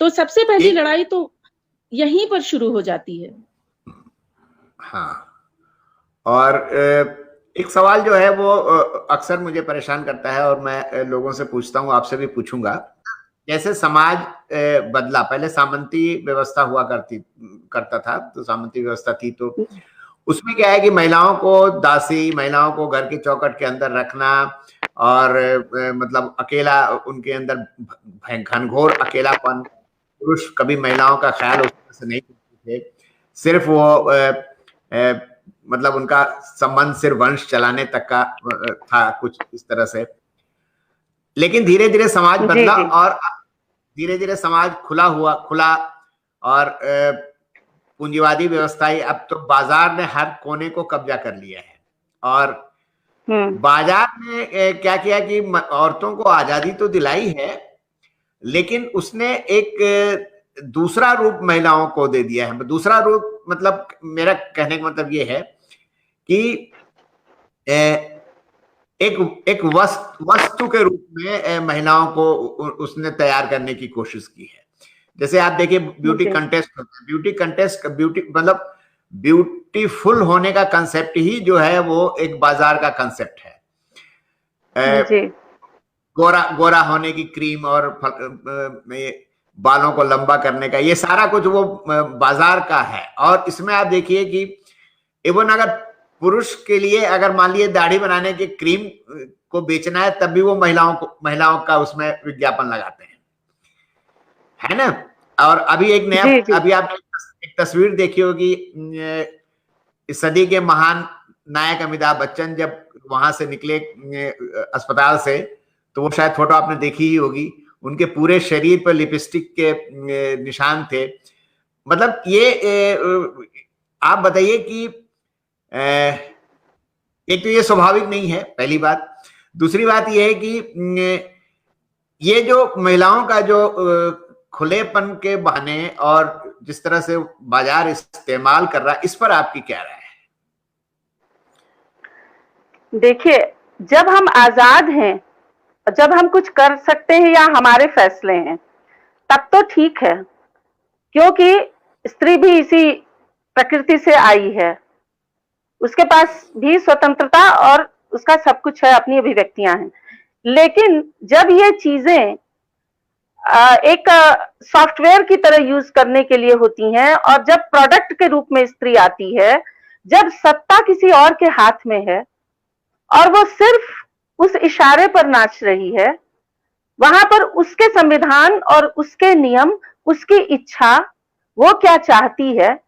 तो सबसे पहली लड़ाई तो यहीं पर शुरू हो जाती है। हाँ, और एक सवाल जो है वो अक्सर मुझे परेशान करता है और मैं लोगों से पूछता हूँ, आपसे भी पूछूंगा। जैसे समाज बदला, पहले सामंती व्यवस्था हुआ करता था, तो सामंती व्यवस्था थी, तो उसमें क्या है कि महिलाओं को दासी, महिलाओं को घर की चौखट के अंदर रखना और मतलब अकेला, उनके अंदर घनघोर अकेलापन, पुरुष कभी महिलाओं का ख्याल उस तरह से नहीं करते थे, सिर्फ वो मतलब उनका संबंध सिर्फ वंश चलाने तक का था, कुछ इस तरह से। लेकिन धीरे धीरे समाज बदला और धीरे धीरे समाज खुला और पूंजीवादी व्यवस्थाएं, अब तो बाजार ने हर कोने को कब्जा कर लिया है। और बाजार ने क्या किया कि औरतों को आजादी तो दिलाई है, लेकिन उसने एक दूसरा रूप महिलाओं को दे दिया है। दूसरा रूप मतलब, मेरा कहने का मतलब ये है कि एक वस्तु के रूप में महिलाओं को उसने तैयार करने की कोशिश की है। जैसे आप देखिए ब्यूटी कंटेस्ट होते हैं, ब्यूटी मतलब ब्यूटीफुल होने का कंसेप्ट ही जो है वो एक बाजार का कंसेप्ट है। गोरा होने की क्रीम और बालों को लंबा करने का, ये सारा कुछ वो बाजार का है। और इसमें आप देखिए कि इवन अगर पुरुष के लिए अगर मान लीजिए दाढ़ी बनाने के क्रीम को बेचना है, तब भी वो महिलाओं का उसमें विज्ञापन लगाते हैं, है ना। और अभी एक नया, अभी आपने एक तस्वीर देखी होगी, इस सदी के महान नायक अमिताभ बच्चन जब वहां से निकले अस्पताल से, तो वो शायद फोटो आपने देखी ही होगी, उनके पूरे शरीर पर लिपस्टिक के निशान थे। मतलब ये आप बताइए कि एक तो ये स्वाभाविक नहीं है, पहली बात। दूसरी बात ये है कि ये जो महिलाओं का जो खुलेपन के बहाने और जिस तरह से बाजार इस्तेमाल कर रहा है, इस पर आपकी क्या राय है? देखिए, जब हम आजाद हैं, जब हम कुछ कर सकते हैं या हमारे फैसले हैं, तब तो ठीक है, क्योंकि स्त्री भी इसी प्रकृति से आई है, उसके पास भी स्वतंत्रता और उसका सब कुछ है, अपनी अभिव्यक्तियां हैं। लेकिन जब ये चीजें एक सॉफ्टवेयर की तरह यूज करने के लिए होती हैं, और जब प्रोडक्ट के रूप में स्त्री आती है, जब सत्ता किसी और के हाथ में है और वो सिर्फ उस इशारे पर नाच रही है, वहां पर उसके संविधान और उसके नियम, उसकी इच्छा, वो क्या चाहती है,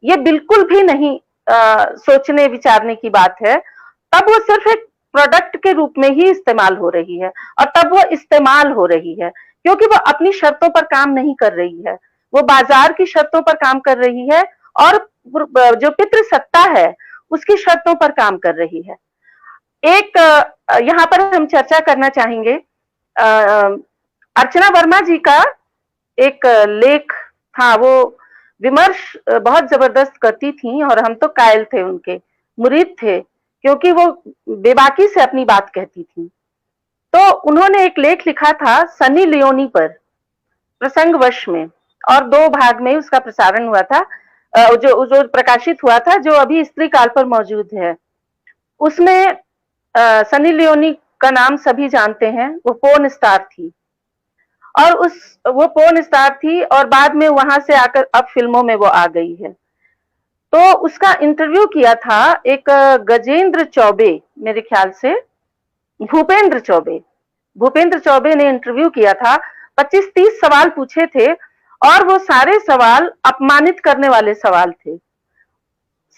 ये बिल्कुल भी नहीं सोचने विचारने की बात है। तब वो सिर्फ एक प्रोडक्ट के रूप में ही इस्तेमाल हो रही है, और तब वो इस्तेमाल हो रही है क्योंकि वो अपनी शर्तों पर काम नहीं कर रही है, वो बाजार की शर्तों पर काम कर रही है, और जो पितृसत्ता है उसकी शर्तों पर काम कर रही है। एक यहाँ पर हम चर्चा करना चाहेंगे, अर्चना वर्मा जी का एक लेख था, वो विमर्श बहुत जबरदस्त करती थी और हम तो कायल थे, उनके मुरीद थे, क्योंकि वो बेबाकी से अपनी बात कहती थी। तो उन्होंने एक लेख लिखा था सनी लियोनी पर, प्रसंगवश में, और 2 भाग में उसका प्रसारण हुआ था, जो प्रकाशित हुआ था, जो अभी स्त्री काल पर मौजूद है। उसमें सनी लियोनी का नाम सभी जानते हैं, वो पोर्न स्टार थी, और वो पोर्न स्टार थी और बाद में वहां से आकर अब फिल्मों में वो आ गई है। तो उसका इंटरव्यू किया था एक गजेंद्र चौबे, मेरे ख्याल से भूपेंद्र चौबे ने इंटरव्यू किया था। 25-30 सवाल पूछे थे और वो सारे सवाल अपमानित करने वाले सवाल थे।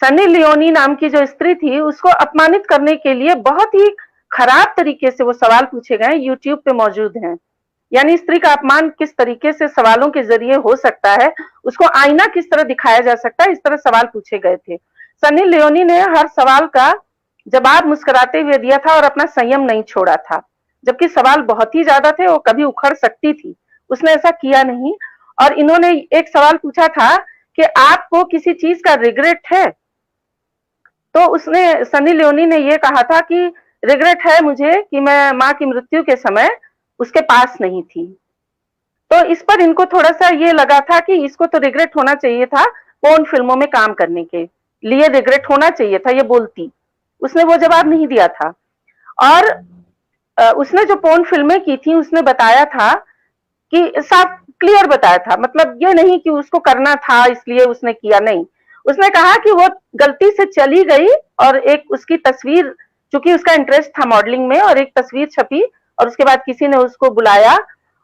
सनी लियोनी नाम की जो स्त्री थी, उसको अपमानित करने के लिए बहुत ही खराब तरीके से वो सवाल पूछे गए, यूट्यूब पे मौजूद हैं। यानी स्त्री का अपमान किस तरीके से सवालों के जरिए हो सकता है, उसको आईना किस तरह दिखाया जा सकता है, इस तरह सवाल पूछे गए थे। सनी लियोनी ने हर सवाल का जवाब मुस्कुराते हुए दिया था और अपना संयम नहीं छोड़ा था, जबकि सवाल बहुत ही ज्यादा थे, वो कभी उखड़ सकती थी, उसने ऐसा किया नहीं। और इन्होंने एक सवाल पूछा था कि आपको किसी चीज का रिग्रेट है, तो उसने, सनी लियोनी ने ये कहा था कि रिग्रेट है मुझे कि मैं माँ की मृत्यु के समय उसके पास नहीं थी। तो इस पर इनको थोड़ा सा ये लगा था कि इसको तो रिग्रेट होना चाहिए था, पोर्न फिल्मों में काम करने के लिए रिग्रेट होना चाहिए था, ये बोलती। उसने वो जवाब नहीं दिया था। और उसने जो पोर्न फिल्में की थी, उसने बताया था कि साफ क्लियर बताया था, मतलब ये नहीं कि उसको करना था इसलिए उसने किया, नहीं। उसने कहा कि वो गलती से चली गई और एक उसकी तस्वीर, चूंकि उसका इंटरेस्ट था मॉडलिंग में, और एक तस्वीर छपी और उसके बाद किसी ने उसको बुलाया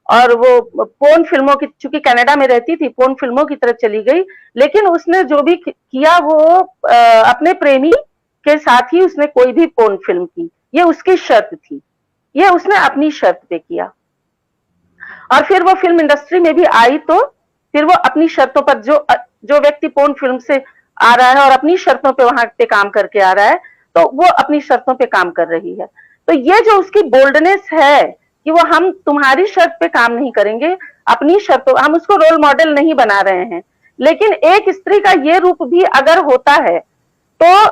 और वो पोर्न फिल्मों की, चूंकि कनाडा में रहती थी, पोर्न फिल्मों की तरफ चली गई। लेकिन उसने जो भी किया वो अपने प्रेमी के साथ ही उसने कोई भी पोर्न फिल्म की, ये उसकी शर्त थी, ये उसने अपनी शर्त पे किया। और फिर वो फिल्म इंडस्ट्री में भी आई, तो फिर वो अपनी शर्तों पर, जो व्यक्ति पोर्न फिल्म से आ रहा है और अपनी शर्तों पे वहां पे काम करके आ रहा है, तो वो अपनी शर्तों पे काम कर रही है। तो ये जो उसकी बोल्डनेस है कि वो हम तुम्हारी शर्त पे काम नहीं करेंगे, अपनी शर्तों, हम उसको रोल मॉडल नहीं बना रहे हैं। लेकिन एक स्त्री का ये रूप भी अगर होता है, तो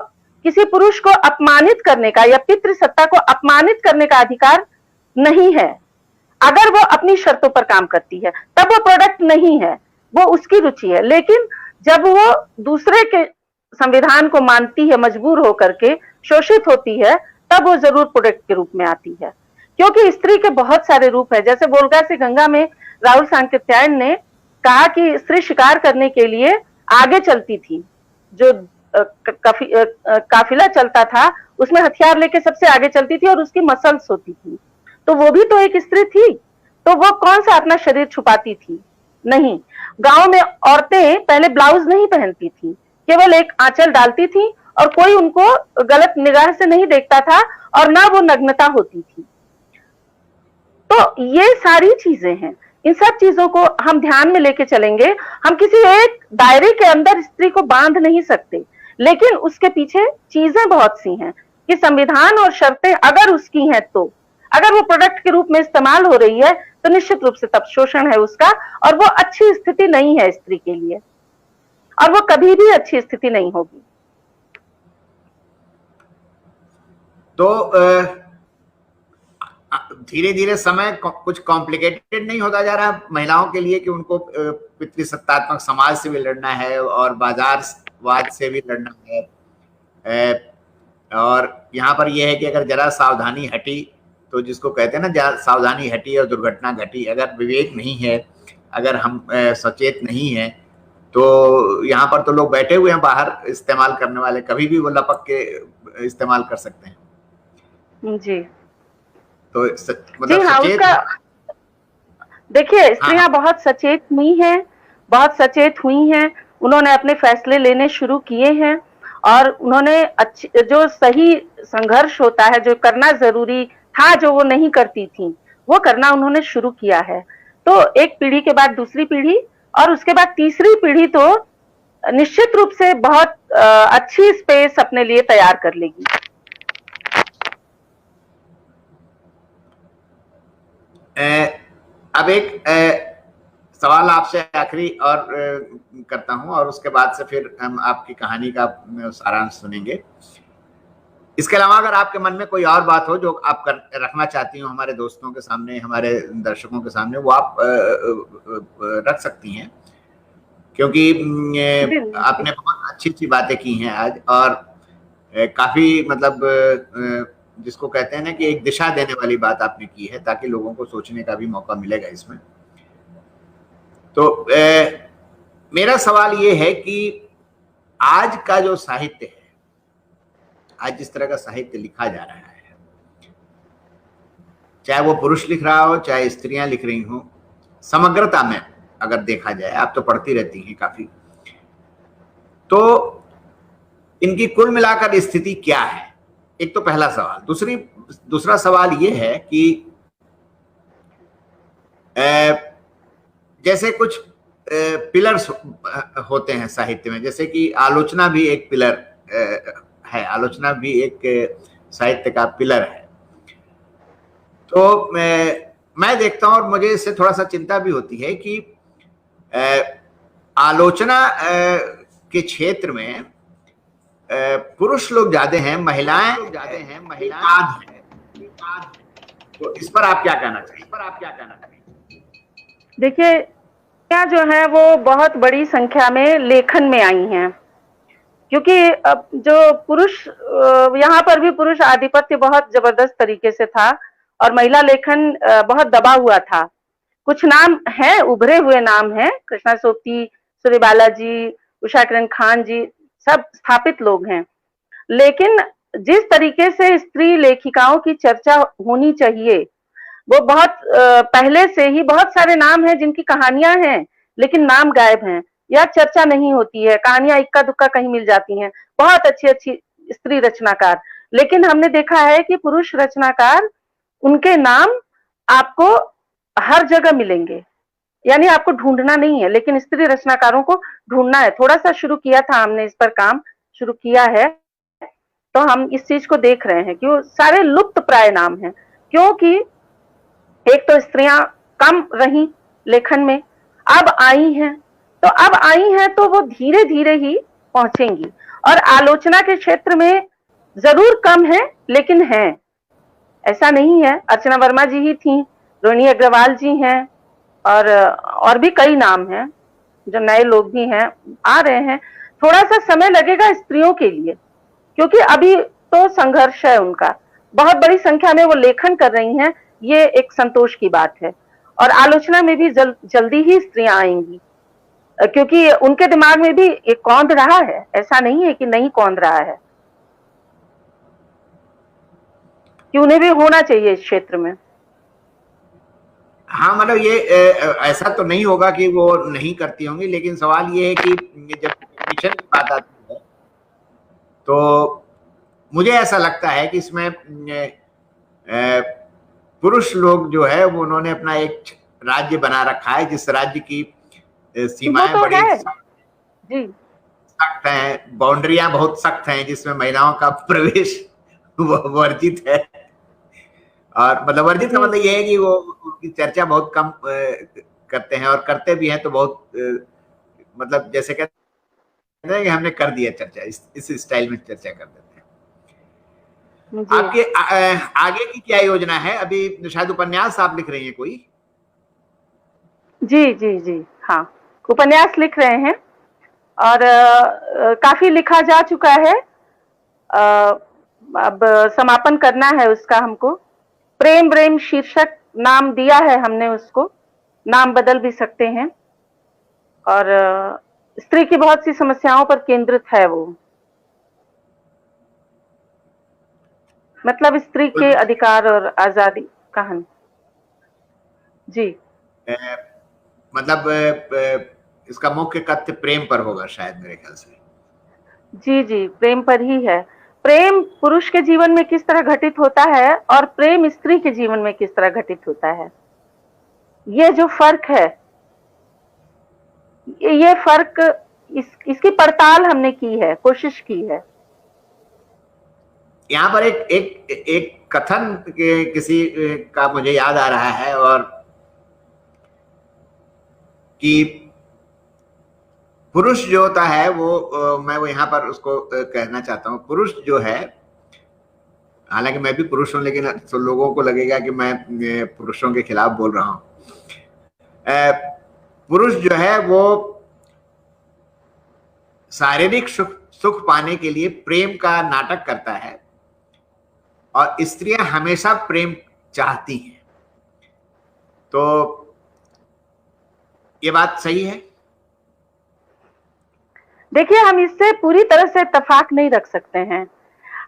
किसी पुरुष को अपमानित करने का या पितृसत्ता को अपमानित करने का अधिकार नहीं है। अगर वो अपनी शर्तों पर काम करती है, तब वो प्रोडक्ट नहीं है, वो उसकी रुचि है। लेकिन जब वो दूसरे के संविधान को मानती है, मजबूर होकर के शोषित होती है, तब वो जरूर प्रोडक्ट के रूप में आती है। क्योंकि स्त्री के बहुत सारे रूप है। जैसे वोल्गा से गंगा में राहुल सांकृत्यायन ने कहा कि स्त्री शिकार करने के लिए आगे चलती थी, जो काफिला चलता था उसमें हथियार लेके सबसे आगे चलती थी और उसकी मसल्स होती थी, तो वो भी तो एक स्त्री थी। तो वो कौन सा अपना शरीर छुपाती थी? नहीं। गांव में औरतें पहले ब्लाउज नहीं पहनती थी, केवल एक आंचल डालती थी और कोई उनको गलत निगाह से नहीं देखता था और ना वो नग्नता होती थी। तो ये सारी चीजें हैं, इन सब चीजों को हम ध्यान में लेके चलेंगे। हम किसी एक दायरे के अंदर स्त्री को बांध नहीं सकते, लेकिन उसके पीछे चीजें बहुत सी हैं कि संविधान और शर्तें अगर उसकी हैं, तो अगर वो प्रोडक्ट के रूप में इस्तेमाल हो रही है तो निश्चित रूप से तब शोषण है उसका, और वो अच्छी स्थिति नहीं है स्त्री के लिए, और वो कभी भी अच्छी स्थिति नहीं होगी। तो धीरे धीरे समय कुछ कॉम्प्लिकेटेड नहीं होता जा रहा महिलाओं के लिए कि उनको पितृसत्तात्मक समाज से भी लड़ना है और बाजारवाद से भी लड़ना है, और यहाँ पर यह है कि अगर जरा सावधानी हटी तो, जिसको कहते हैं ना, सावधानी हटी और दुर्घटना घटी। अगर विवेक नहीं है, अगर हम सचेत नहीं है, तो यहाँ पर तो लोग बैठे हुए हैं बाहर इस्तेमाल करने वाले, कभी भी वो लपक के इस्तेमाल कर सकते हैं। जी तो मतलब हाँ, उसका देखिए, स्त्रियां बहुत सचेत हुई हैं, बहुत सचेत हुई हैं। उन्होंने अपने फैसले लेने शुरू किए हैं और उन्होंने जो सही संघर्ष होता है, जो करना जरूरी था, जो वो नहीं करती थी, वो करना उन्होंने शुरू किया है। तो एक पीढ़ी के बाद दूसरी पीढ़ी और उसके बाद तीसरी पीढ़ी तो निश्चित रूप से बहुत अच्छी स्पेस अपने लिए तैयार कर लेगी। अब एक सवाल आपसे आखिरी और करता हूं, और उसके बाद से फिर हम आपकी कहानी का सारांश सुनेंगे। इसके अलावा अगर आपके मन में कोई और बात हो जो आप रखना चाहती हो हमारे दोस्तों के सामने, हमारे दर्शकों के सामने, वो आप रख सकती हैं, क्योंकि आपने बहुत अच्छी अच्छी बातें की हैं आज, और काफी मतलब जिसको कहते हैं ना कि एक दिशा देने वाली बात आपने की है, ताकि लोगों को सोचने का भी मौका मिलेगा इसमें। तो मेरा सवाल ये है कि आज का जो साहित्य है, आज जिस तरह का साहित्य लिखा जा रहा है, चाहे वो पुरुष लिख रहा हो, चाहे स्त्रियां लिख रही हो, समग्रता में अगर देखा जाए, आप तो पढ़ती रहती हैं काफी, तो इनकी कुल मिलाकर स्थिति क्या है? एक तो पहला सवाल। दूसरा सवाल ये है कि जैसे कुछ पिलर्स होते हैं साहित्य में, जैसे कि आलोचना भी एक पिलर है, आलोचना भी एक साहित्य का पिलर है। तो मैं देखता हूं और मुझे इससे थोड़ा सा चिंता भी होती है कि आलोचना के क्षेत्र में पुरुष लोग ज्यादा हैं, महिलाएं तो इस पर आप क्या कहना चाहिए? देखिए, क्या जो है वो बहुत बड़ी संख्या में लेखन में आई हैं, क्योंकि जो पुरुष, यहाँ पर भी पुरुष आधिपत्य बहुत जबरदस्त तरीके से था और महिला लेखन बहुत दबा हुआ था। कुछ नाम हैं, उभरे हुए नाम हैं, कृष्णा सोपती, सूर्यबाला जी, उषा किरण खान जी, सब स्थापित लोग हैं। लेकिन जिस तरीके से स्त्री लेखिकाओं की चर्चा होनी चाहिए, वो बहुत पहले से ही बहुत सारे नाम हैं जिनकी कहानियां हैं लेकिन नाम गायब हैं या चर्चा नहीं होती है, कहानियां इक्का दुक्का कहीं मिल जाती हैं। बहुत अच्छी अच्छी स्त्री रचनाकार, लेकिन हमने देखा है कि पुरुष रचनाकार, उनके नाम आपको हर जगह मिलेंगे, यानी आपको ढूंढना नहीं है, लेकिन स्त्री रचनाकारों को ढूंढना है। थोड़ा सा शुरू किया था हमने, इस पर काम शुरू किया है, तो हम इस चीज को देख रहे हैं कि वो सारे लुप्त प्राय नाम हैं, क्योंकि एक तो स्त्रियां कम रही लेखन में, अब आई हैं, तो वो धीरे धीरे ही पहुंचेंगी। और आलोचना के क्षेत्र में जरूर कम है, लेकिन है, ऐसा नहीं है। अर्चना वर्मा जी ही थी, रोहिणी अग्रवाल जी हैं, और भी कई नाम हैं, जो नए लोग भी हैं, आ रहे हैं। थोड़ा सा समय लगेगा स्त्रियों के लिए, क्योंकि अभी तो संघर्ष है उनका, बहुत बड़ी संख्या में वो लेखन कर रही हैं, ये एक संतोष की बात है। और आलोचना में भी जल्दी ही स्त्रियां आएंगी, क्योंकि उनके दिमाग में भी ये कौंध रहा है, ऐसा नहीं है कि नहीं कौंध रहा है, कि उन्हें भी होना चाहिए इस क्षेत्र में। हाँ, मतलब ये ऐसा तो नहीं होगा कि वो नहीं करती होंगी, लेकिन सवाल ये है कि जब मिशन की बात आती है तो मुझे ऐसा लगता है कि इसमें पुरुष लोग जो है वो उन्होंने अपना एक राज्य बना रखा है, जिस राज्य की सीमाएं तो बड़ी है जी, सख्त हैं, बाउंड्रियां बहुत सख्त हैं, जिसमें महिलाओं का प्रवेश वर्जित है। और मतलब वर्जित का मतलब ये है कि वो उनकी चर्चा बहुत कम करते हैं, और करते भी हैं तो बहुत मतलब जैसे कहते हैं कि हमने कर दिया चर्चा, इस स्टाइल में चर्चा कर देते हैं। आपके आगे की क्या योजना है? अभी शायद उपन्यास आप लिख रही हैं कोई? जी जी जी, हाँ, उपन्यास लिख रहे हैं और काफी लिखा जा चुका है, अब समापन करना है उसका हमको। प्रेम ब्रेम शीर्षक नाम दिया है हमने उसको, नाम बदल भी सकते हैं, और स्त्री की बहुत सी समस्याओं पर केंद्रित है वो, मतलब स्त्री के अधिकार और आजादी कहानी। जी, मतलब इसका मुख्य कथ्य प्रेम पर होगा शायद, मेरे ख्याल से। जी जी, प्रेम पर ही है। प्रेम पुरुष के जीवन में किस तरह घटित होता है और प्रेम स्त्री के जीवन में किस तरह घटित होता है, ये जो फर्क है, ये फर्क इसकी पड़ताल हमने की है, कोशिश की है। यहाँ पर एक कथन किसी का मुझे याद आ रहा है, और कि पुरुष जो होता है वो मैं वो यहाँ पर उसको कहना चाहता हूँ। पुरुष जो है, हालांकि मैं भी पुरुष हूं, लेकिन तो लोगों को लगेगा कि मैं पुरुषों के खिलाफ बोल रहा हूं। पुरुष जो है वो शारीरिक सुख पाने के लिए प्रेम का नाटक करता है, और स्त्रियां हमेशा प्रेम चाहती हैं। तो ये बात सही है? देखिए, हम इससे पूरी तरह से इत्तेफाक नहीं रख सकते हैं।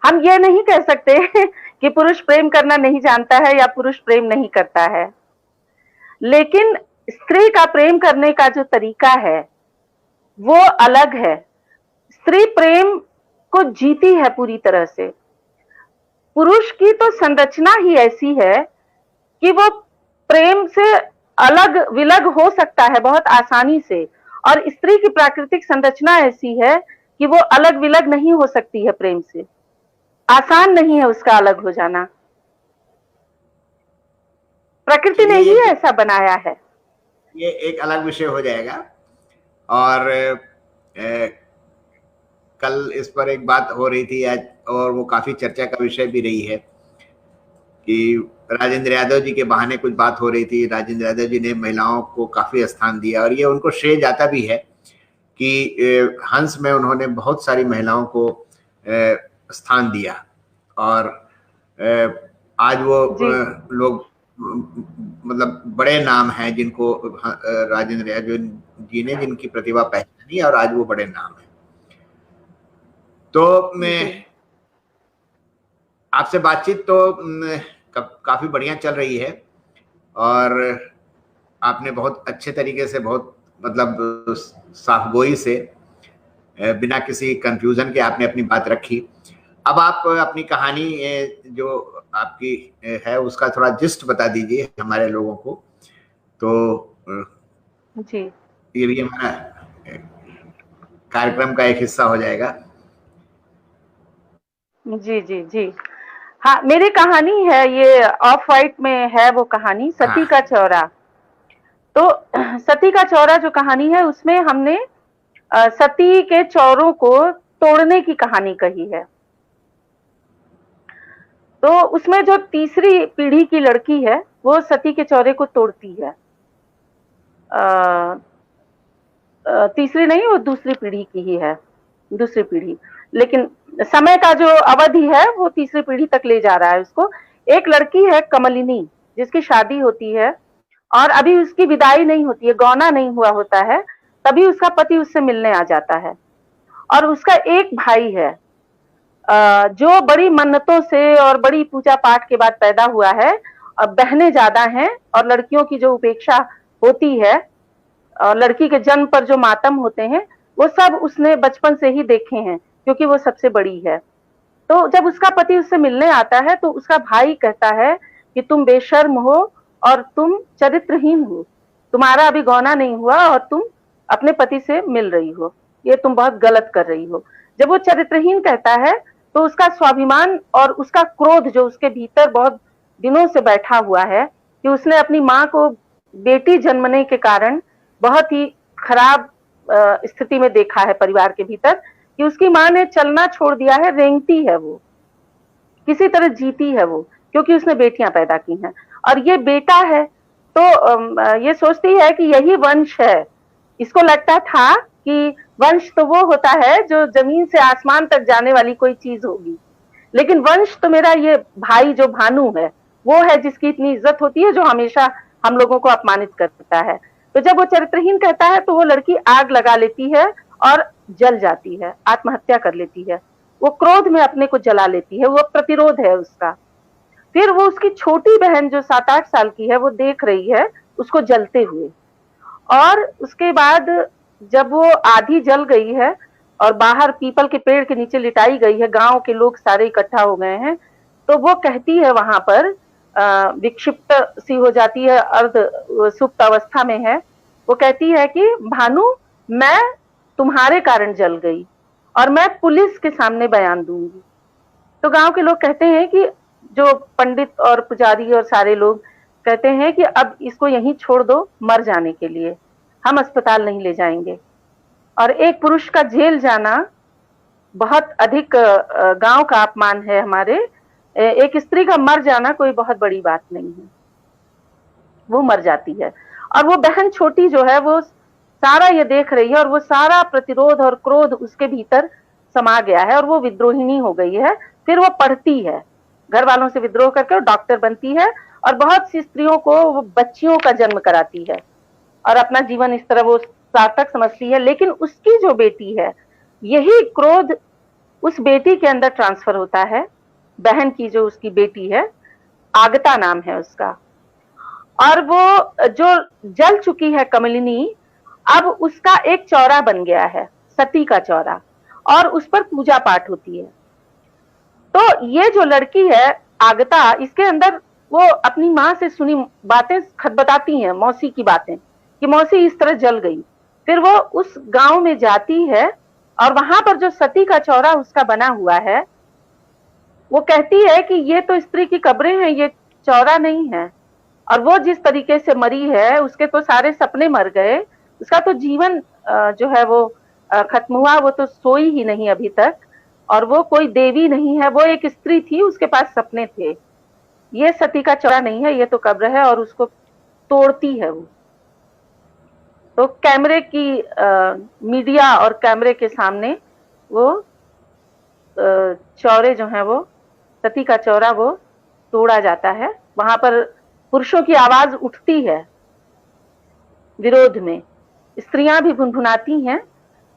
हम ये नहीं कह सकते कि पुरुष प्रेम करना नहीं जानता है या पुरुष प्रेम नहीं करता है, लेकिन स्त्री का प्रेम करने का जो तरीका है वो अलग है। स्त्री प्रेम को जीती है पूरी तरह से। पुरुष की तो संरचना ही ऐसी है कि वो प्रेम से अलग विलग हो सकता है बहुत आसानी से, और स्त्री की प्राकृतिक संरचना ऐसी है कि वो अलग विलग नहीं हो सकती है प्रेम से, आसान नहीं है उसका अलग हो जाना। प्रकृति ने ही ऐसा बनाया है। ये एक अलग विषय हो जाएगा, और कल इस पर एक बात हो रही थी आज, और वो काफी चर्चा का विषय भी रही है कि राजेंद्र यादव जी के बहाने कुछ बात हो रही थी। राजेंद्र यादव जी ने महिलाओं को काफी स्थान दिया, और ये उनको श्रेय जाता भी है कि हंस में उन्होंने बहुत सारी महिलाओं को स्थान दिया, और आज वो लोग मतलब बड़े नाम हैं जिनको राजेंद्र यादव जी ने, जिनकी प्रतिभा पहचानी, और आज वो बड़े नाम हैं। तो मैं आपसे बातचीत तो काफी बढ़िया चल रही है, और आपने बहुत अच्छे तरीके से, बहुत मतलब साफगोई से, बिना किसी कंफ्यूजन के आपने अपनी बात रखी। अब आप अपनी कहानी जो आपकी है उसका थोड़ा जिस्ट बता दीजिए हमारे लोगों को, तो जी, ये भी हमारा कार्यक्रम का एक हिस्सा हो जाएगा। जी जी जी, हाँ, मेरी कहानी है, ये ऑफ वाइट में है वो कहानी, सती का चौरा। तो सती का चौरा जो कहानी है उसमें हमने सती के चौरों को तोड़ने की कहानी कही है। तो उसमें जो तीसरी पीढ़ी की लड़की है वो सती के चौरे को तोड़ती है। तीसरी नहीं, वो दूसरी पीढ़ी की ही है, दूसरी पीढ़ी, लेकिन समय का जो अवधि है वो तीसरी पीढ़ी तक ले जा रहा है उसको। एक लड़की है कमलिनी, जिसकी शादी होती है और अभी उसकी विदाई नहीं होती है, गौना नहीं हुआ होता है, तभी उसका पति उससे मिलने आ जाता है। और उसका एक भाई है जो बड़ी मन्नतों से और बड़ी पूजा पाठ के बाद पैदा हुआ है, और बहनें ज्यादा हैं और लड़कियों की जो उपेक्षा होती है और लड़की के जन्म पर जो मातम होते हैं, वो सब उसने बचपन से ही देखे हैं क्योंकि वो सबसे बड़ी है। तो जब उसका पति उससे मिलने आता है तो उसका भाई कहता है कि तुम बेशर्म हो और तुम चरित्रहीन हो, तुम्हारा अभी गौना नहीं हुआ और तुम अपने पति से मिल रही हो, ये तुम बहुत गलत कर रही हो। जब वो चरित्रहीन कहता है तो उसका स्वाभिमान और उसका क्रोध जो उसके भीतर बहुत दिनों से बैठा हुआ है कि उसने अपनी माँ को बेटी जन्मने के कारण बहुत ही खराब स्थिति में देखा है परिवार के भीतर, कि उसकी माँ ने चलना छोड़ दिया है, रेंगती है वो, किसी तरह जीती है वो, क्योंकि उसने बेटियां पैदा की हैं और ये बेटा है। तो ये सोचती है कि यही वंश है। इसको लगता था कि वंश तो वो होता है जो जमीन से आसमान तक जाने वाली कोई चीज होगी, लेकिन वंश तो मेरा ये भाई जो भानु है वो है जिसकी इतनी इज्जत होती है, जो हमेशा हम लोगों को अपमानित करता है। तो जब वो चरित्रहीन कहता है तो वो लड़की आग लगा लेती है और जल जाती है, आत्महत्या कर लेती है। वो क्रोध में अपने को जला लेती है, वो प्रतिरोध है उसका। फिर वो उसकी छोटी बहन जो 7-8 साल की है वो देख रही है उसको जलते हुए, और उसके बाद जब वो आधी जल गई है और बाहर पीपल के पेड़ के नीचे लिटाई गई है, गांव के लोग सारे इकट्ठा हो गए हैं, तो वो कहती है वहां पर विक्षिप्त सी हो जाती है, अर्ध सुप्त अवस्था में है। वो कहती है कि भानु, मैं तुम्हारे कारण जल गई और मैं पुलिस के सामने बयान दूंगी। तो गांव के लोग कहते हैं कि जो पंडित और पुजारी और सारे लोग कहते हैं कि अब इसको यहीं छोड़ दो मर जाने के लिए, हम अस्पताल नहीं ले जाएंगे। और एक पुरुष का जेल जाना बहुत अधिक गांव का अपमान है हमारे, एक स्त्री का मर जाना कोई बहुत बड़ी बात नहीं है। वो मर जाती है और वो बहन छोटी जो है वो सारा ये देख रही है और वो सारा प्रतिरोध और क्रोध उसके भीतर समा गया है और वो विद्रोहिणी हो गई है। फिर वो पढ़ती है, घर वालों से विद्रोह करके डॉक्टर बनती है और बहुत सी स्त्रियों को वो बच्चियों का जन्म कराती है और अपना जीवन इस तरह वो सार्थक समझती है। लेकिन उसकी जो बेटी है, यही क्रोध उस बेटी के अंदर ट्रांसफर होता है। बहन की जो उसकी बेटी है, आगता नाम है उसका, और वो जो जल चुकी है कमलिनी, अब उसका एक चौरा बन गया है, सती का चौरा, और उस पर पूजा पाठ होती है। तो ये जो लड़की है आगता, इसके अंदर वो अपनी माँ से सुनी बातें खटबटाती हैं, मौसी की बातें, कि मौसी इस तरह जल गई। फिर वो उस गांव में जाती है और वहां पर जो सती का चौरा उसका बना हुआ है, वो कहती है कि ये तो स्त्री की कब्रें हैं, ये चौरा नहीं है। और वो जिस तरीके से मरी है, उसके तो सारे सपने मर गए, उसका तो जीवन जो है वो खत्म हुआ, वो तो सोई ही नहीं अभी तक, और वो कोई देवी नहीं है, वो एक स्त्री थी, उसके पास सपने थे। ये सती का चौरा नहीं है, ये तो कब्र है, और उसको तोड़ती है वो। तो कैमरे की मीडिया और कैमरे के सामने वो चौरे जो हैं वो, सती का चौरा वो तोड़ा जाता है। वहां पर पुरुषों की आवाज उठती है विरोध में, स्त्रियां भी भुनभुनाती हैं,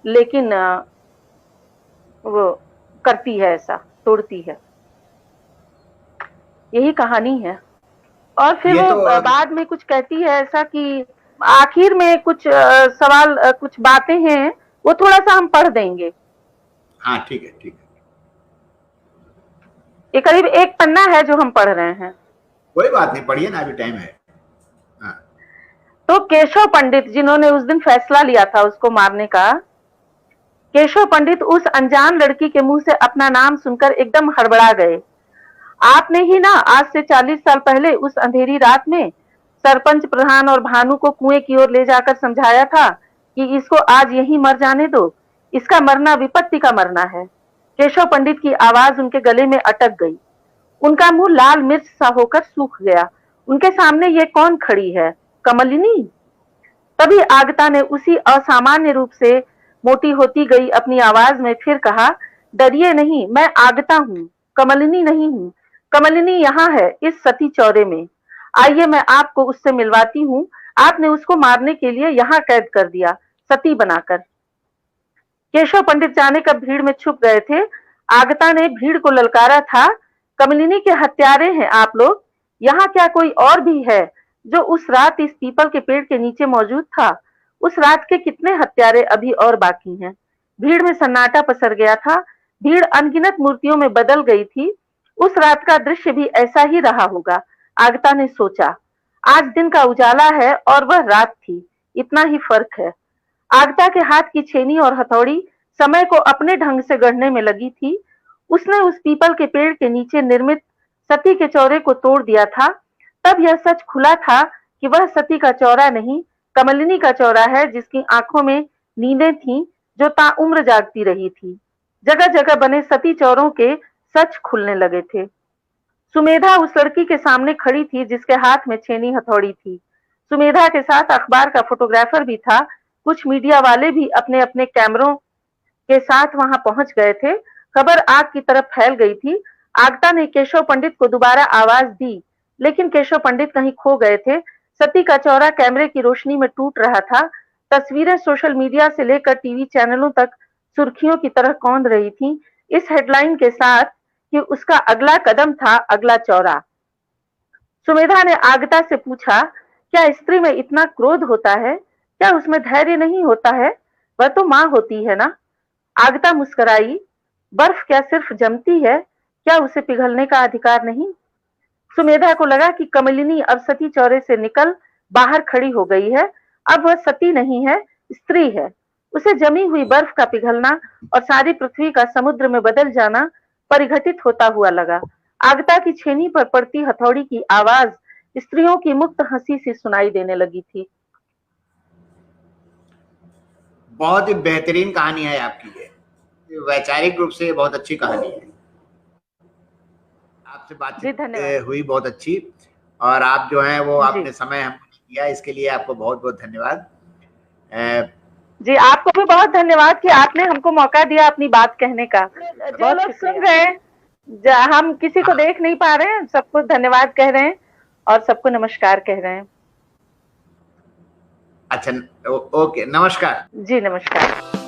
लेकिन वो करती है ऐसा, तोड़ती है। यही कहानी है। और फिर वो तो बाद में कुछ कहती है ऐसा कि आखिर में कुछ सवाल, कुछ बातें हैं, वो थोड़ा सा हम पढ़ देंगे। हाँ ठीक है, ठीक है, ये करीब 1 पन्ना है जो हम पढ़ रहे हैं। कोई बात नहीं, पढ़िए ना, अभी टाइम है। हाँ। तो केशव पंडित, जिन्होंने उस दिन फैसला लिया था उसको मारने का, केशव पंडित उस अनजान लड़की के मुंह से अपना नाम सुनकर एकदम हड़बड़ा गए। आपने ही ना आज से 40 साल पहले उस अंधेरी रात में सरपंच, प्रधान और भानु को कुएं की ओर ले जाकर समझाया था कि इसको आज यहीं मर जाने दो, इसका मरना विपत्ति का मरना है। केशव पंडित की आवाज उनके गले में अटक गई, उनका मुंह लाल मिर्च सा होकर सूख गया। उनके सामने ये कौन खड़ी है, कमलिनी? तभी आगता ने उसी असामान्य रूप से मोटी होती गई अपनी आवाज में फिर कहा, डरिए नहीं, मैं आगता हूँ, कमलिनी नहीं हूँ। कमलिनी यहाँ है, इस सती चौरे में। आइए मैं आपको उससे मिलवाती हूँ। आपने उसको मारने के लिए यहाँ कैद कर दिया, सती बनाकर। केशव पंडित जाने कब भीड़ में छुप गए थे। आगता ने भीड़ को ललकारा था, कमलिनी के हत्यारे हैं आप लोग। यहाँ क्या कोई और भी है जो उस रात इस पीपल के पेड़ के नीचे मौजूद था? उस रात के कितने हत्यारे अभी और बाकी हैं? भीड़ में सन्नाटा पसर गया था। भीड़ अनगिनत मूर्तियों में बदल गई थी। उस रात का दृश्य भी ऐसा ही रहा होगा, आगता ने सोचा। आज दिन का उजाला है और वह रात थी, इतना ही फर्क है। आगता के हाथ की छेनी और हथौड़ी समय को अपने ढंग से गढ़ने में लगी थी। उसने उस पीपल के पेड़ के नीचे निर्मित सती के चौरे को तोड़ दिया था। तब यह सच खुला था कि वह सती का चौरा नहीं, कमलिनी का चौरा है, जिसकी आंखों में नींदें थीं, जो ताउम्र जागती रही थी। जगह जगह बने सती चौरों के सच खुलने लगे थे। सुमेधा उस लड़की के सामने खड़ी थी जिसके हाथ में छेनी हथौड़ी थी। सुमेधा के साथ अखबार का फोटोग्राफर भी था। कुछ मीडिया वाले भी अपने अपने कैमरों के साथ वहां पहुंच गए थे। खबर आग की तरफ फैल गई थी। आगता ने केशव पंडित को दोबारा आवाज दी, लेकिन केशव पंडित कहीं खो गए थे। सती का चौरा कैमरे की रोशनी में टूट रहा था। तस्वीरें सोशल मीडिया से लेकर टीवी चैनलों तक सुर्खियों की तरह कौंध रही थीं, इस हेडलाइन के साथ कि उसका अगला कदम था अगला चौरा। सुमेधा ने आगता से पूछा, क्या स्त्री में इतना क्रोध होता है? क्या उसमें धैर्य नहीं होता है? वह तो मां होती है ना। आगता मुस्कुराई। बर्फ क्या सिर्फ जमती है? क्या उसे पिघलने का अधिकार नहीं? सुमेधा को लगा कि कमलिनी अब सती चौरे से निकल बाहर खड़ी हो गई है। अब वह सती नहीं है, स्त्री है। उसे जमी हुई बर्फ का पिघलना और सारी पृथ्वी का समुद्र में बदल जाना परिघटित होता हुआ लगा। आगता की छेनी पर पड़ती हथौड़ी की आवाज स्त्रियों की मुक्त हंसी से सुनाई देने लगी थी। बहुत ही बेहतरीन कहानी है आपकी। ये वैचारिक रूप से बहुत अच्छी कहानी है। आपसे बातचीत हुई बहुत अच्छी, और आप जो हैं वो आपने समय हमको दिया, इसके लिए आपको बहुत बहुत धन्यवाद। जी, आपको भी बहुत धन्यवाद कि आपने हमको मौका दिया अपनी बात कहने का। जो लोग सुन रहे हैं, हम किसी को देख नहीं पा रहे हैं, सबको धन्यवाद कह रहे हैं और सबको नमस्कार कह रहे हैं। अच्छा, ओके, नमस्कार। जी, नमस्कार।